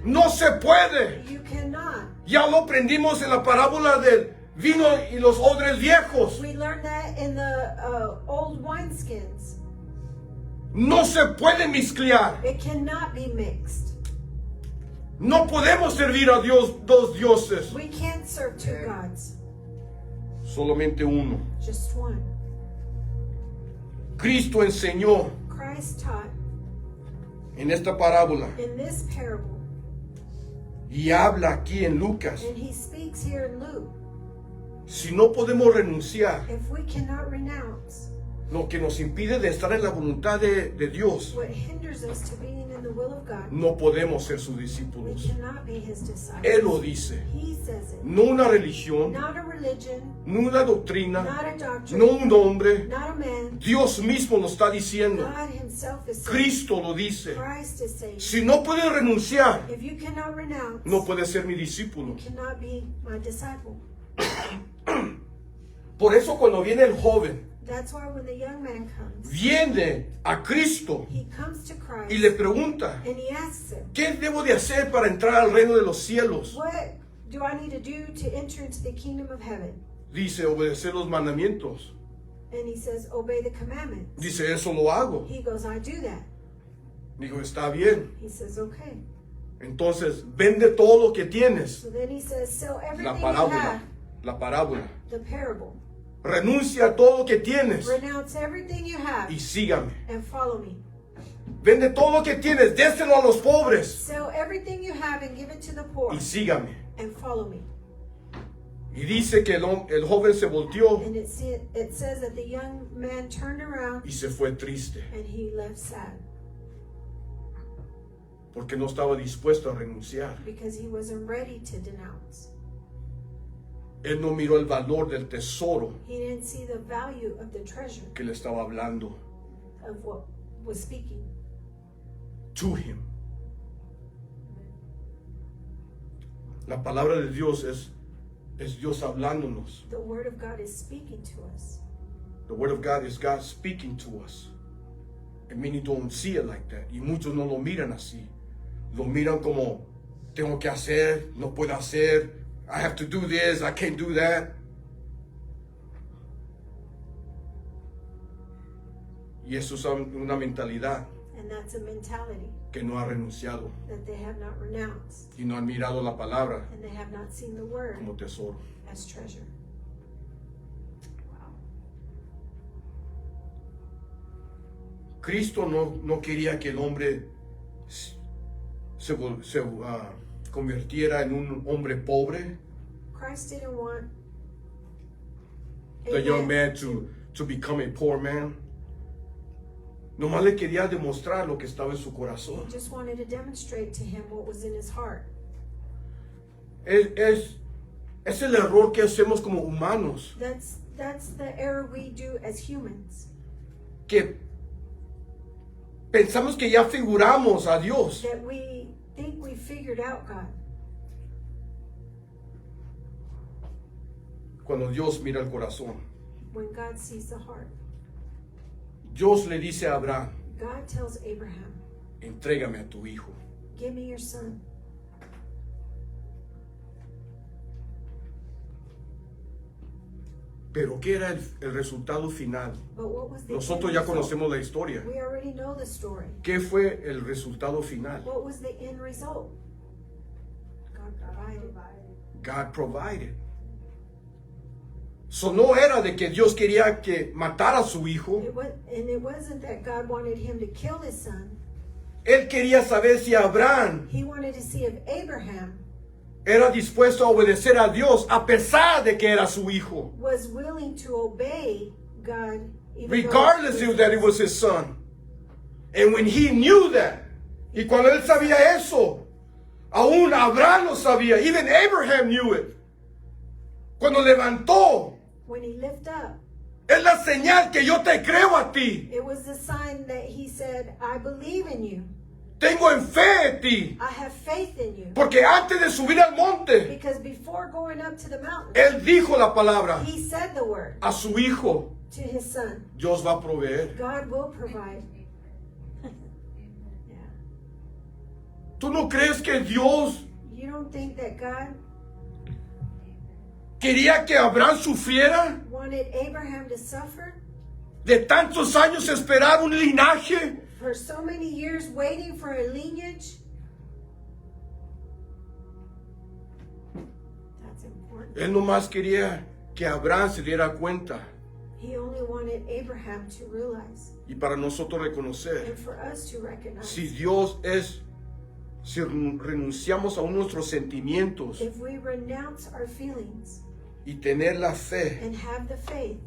No se puede. You cannot. Ya lo aprendimos en la parábola del vino y los odres viejos. We learned that in the old wineskins. No se puede mezclar. It cannot be mixed. No podemos servir a Dios dos dioses. We can't serve two gods, Solamente uno. just one. Cristo enseñó Christ taught en esta parábola in this parable, y habla aquí en Lucas. and he speaks here in Luke, Si no podemos renunciar, if we cannot renounce lo que nos impide de estar en la voluntad de Dios, what hinders us to being in the will of God, no podemos ser sus we discípulos. cannot be his Él lo disciples. dice. He says it. No una religión, Not a religion, no una doctrina, not a doctrine, no un hombre. not a man. Dios mismo lo está diciendo. God himself is saying, Cristo lo dice. Christ is saying, Si no puedes renunciar, if you cannot renounce, no puedes ser mi you discípulo. cannot be my disciple. Por eso cuando viene el joven, That's why when the young man comes, viene a Cristo he comes to Christ y le pregunta, and he asks him, ¿qué debo de hacer para entrar al reino de los cielos? what do I need to do to enter into the kingdom of heaven? Dice, obedecer los mandamientos. And he says, obey the commandments. Dice, eso lo hago. He goes, I do that. Digo, está bien. He says, okay. Entonces, vende todo lo que tienes. So then he says, sell La everything you parábola, have, la parábola. the parable. Renuncia a todo lo que tienes Renounce everything you have y sígame. and follow me. Vende todo lo que tienes, déselo a los pobres Sell everything you have and give it to the poor y sígame. and follow me. Y dice que el joven se volteó And it says that the young man turned around y se fue triste and he left sad porque no estaba dispuesto a renunciar. because he wasn't ready to denounce. Él no miró el valor del tesoro He didn't see the value of the treasure que le estaba hablando of what was speaking. to him. La palabra de Dios es Dios hablándonos. The word of God is speaking to us. The word of God is God speaking to us. And many don't see it like that. Y muchos no lo miran así. Lo miran como, tengo que hacer, no puedo hacer. I have to do this, I can't do that. Y eso es una mentalidad And that's a mentality que no ha renunciado that they have not renounced y no han mirado la palabra and they have not seen the word como tesoro. as treasure. Cristo no quería que el hombre se convirtiera en un hombre pobre. Christ didn't want The young man to become a poor man. Nomás le quería demostrar lo que estaba en su corazón. He just wanted to demonstrate to him what was in his heart. Es Es el error que hacemos como humanos, That's the error we do as humans. que pensamos que ya figuramos a Dios. That we think we figured out God. Cuando Dios mira el corazón, When God sees the heart. Dios le dice a Abraham, God tells Abraham, entrégame a tu hijo. give me your son. Pero ¿qué era el resultado final? But what was the Nosotros end ya result? conocemos la historia. We already know the story. ¿Qué fue el resultado final? What was the end result? God provided. God provided. So no era de que Dios quería que matara a su hijo. It wasn't that God wanted him to kill his son. Él quería saber si Abraham He wanted to see if Abraham era dispuesto a obedecer a Dios a pesar de que era su hijo. was willing to obey God, even Regardless though of that it was his son. And when he knew that, y cuando él sabía eso, aún Abraham lo sabía, even Abraham knew it. Cuando levantó, when he lifted up, es la señal que yo te creo a ti. it was the sign that he said, I believe in you. Tengo en fe en ti. I have faith in you. Porque antes de subir al monte, Because before going up to the mountain, él dijo la palabra he said the word a su hijo. to his son. Dios va a proveer. God will provide. Yeah. ¿Tú no crees que Dios You don't think that God quería que Abraham sufriera? wanted Abraham to suffer De tantos años esperar un linaje. for so many years waiting for a lineage? That's important. Él nomás quería que Abraham se diera cuenta. He only wanted Abraham to realize Y para nosotros reconocer, and for us to recognize si Dios es, si renunciamos a nuestros sentimientos if we renounce our feelings y tener la fe, and have the faith,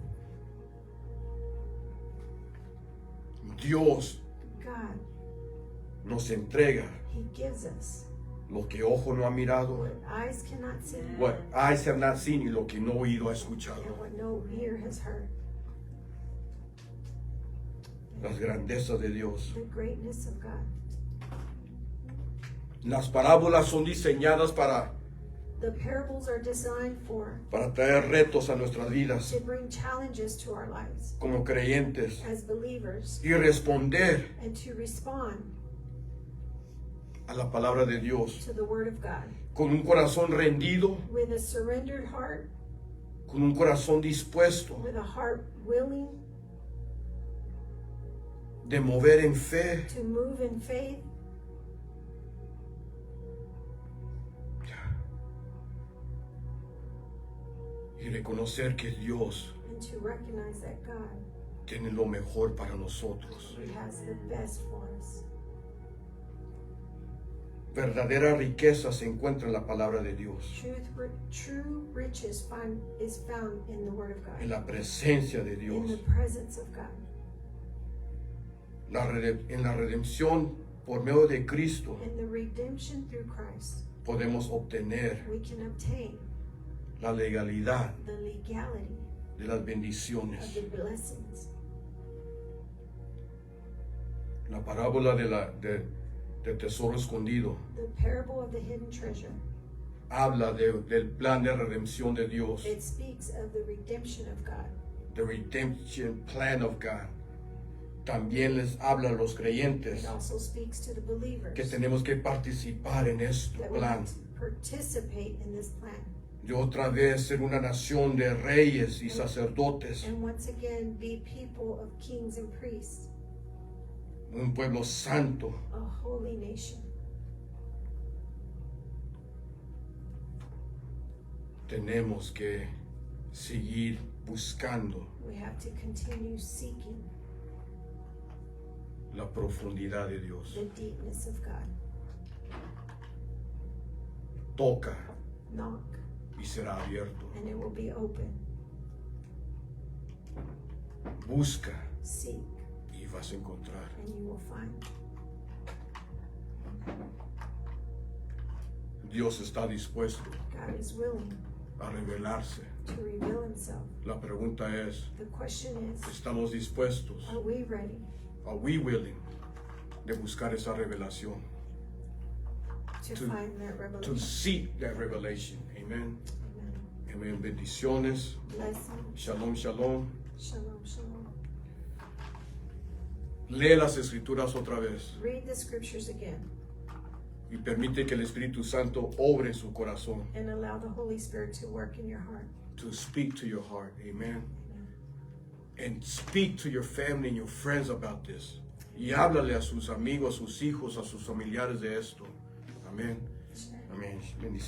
Dios God, nos entrega He gives us lo que ojo no ha mirado, what eyes cannot see what eyes have not seen, y lo que no oído ha escuchado. and what no ear has heard. Las grandezas de Dios. The greatness of God. Las parábolas son diseñadas para The parables are designed traer retos a nuestras vidas to bring challenges to our lives como creyentes as believers y responder and to respond a la palabra de Dios to the Word of God con un corazón rendido, with a surrendered heart, con un corazón dispuesto with a heart willing de mover en fe. to move in faith Y reconocer que Dios and to recognize that God tiene lo mejor para nosotros. He has the best for us. Verdadera riqueza se encuentra en la palabra de Dios, True riches is found in the Word of God, en la presencia de in Dios. the presence of God. En la redención por medio de Cristo In the redemption through Christ, podemos obtener we can obtain la legalidad the legality de las of bendiciones. the blessings. La parábola del tesoro escondido The parable of the hidden treasure, habla del plan de redención de Dios, it speaks of the redemption of God. the redemption plan of God. También les habla a los creyentes It also speaks to the believers que tenemos que participar en este that we plan. have to participate in this plan. De otra vez ser una nación de reyes y sacerdotes, And once again, be people of kings and priests, un pueblo santo. a holy nation. Tenemos que seguir buscando We have to continue seeking la profundidad de Dios. the deepness of God. Toca Knock, y será abierto. and it will be open. Busca Seek, y vas a encontrar. and you will find. Dios está dispuesto God is willing a revelarse. to reveal himself. La pregunta es, The question is, ¿estamos dispuestos? are we ready Are we willing de buscar esa revelación? to To- find that To revelation? seek that revelation. Amen. Amen. Amén. Bendiciones. Blessing. Shalom, shalom. Shalom, shalom. Lee las escrituras otra vez Read the scriptures again y permite que el Espíritu Santo obre en su corazón. and allow the Holy Spirit to work in your heart. To speak to your heart. Amen. And speak to your family and your friends about this. Y háblale a sus amigos, a sus hijos, a sus familiares de esto. Amén. Amén. Bendiciones.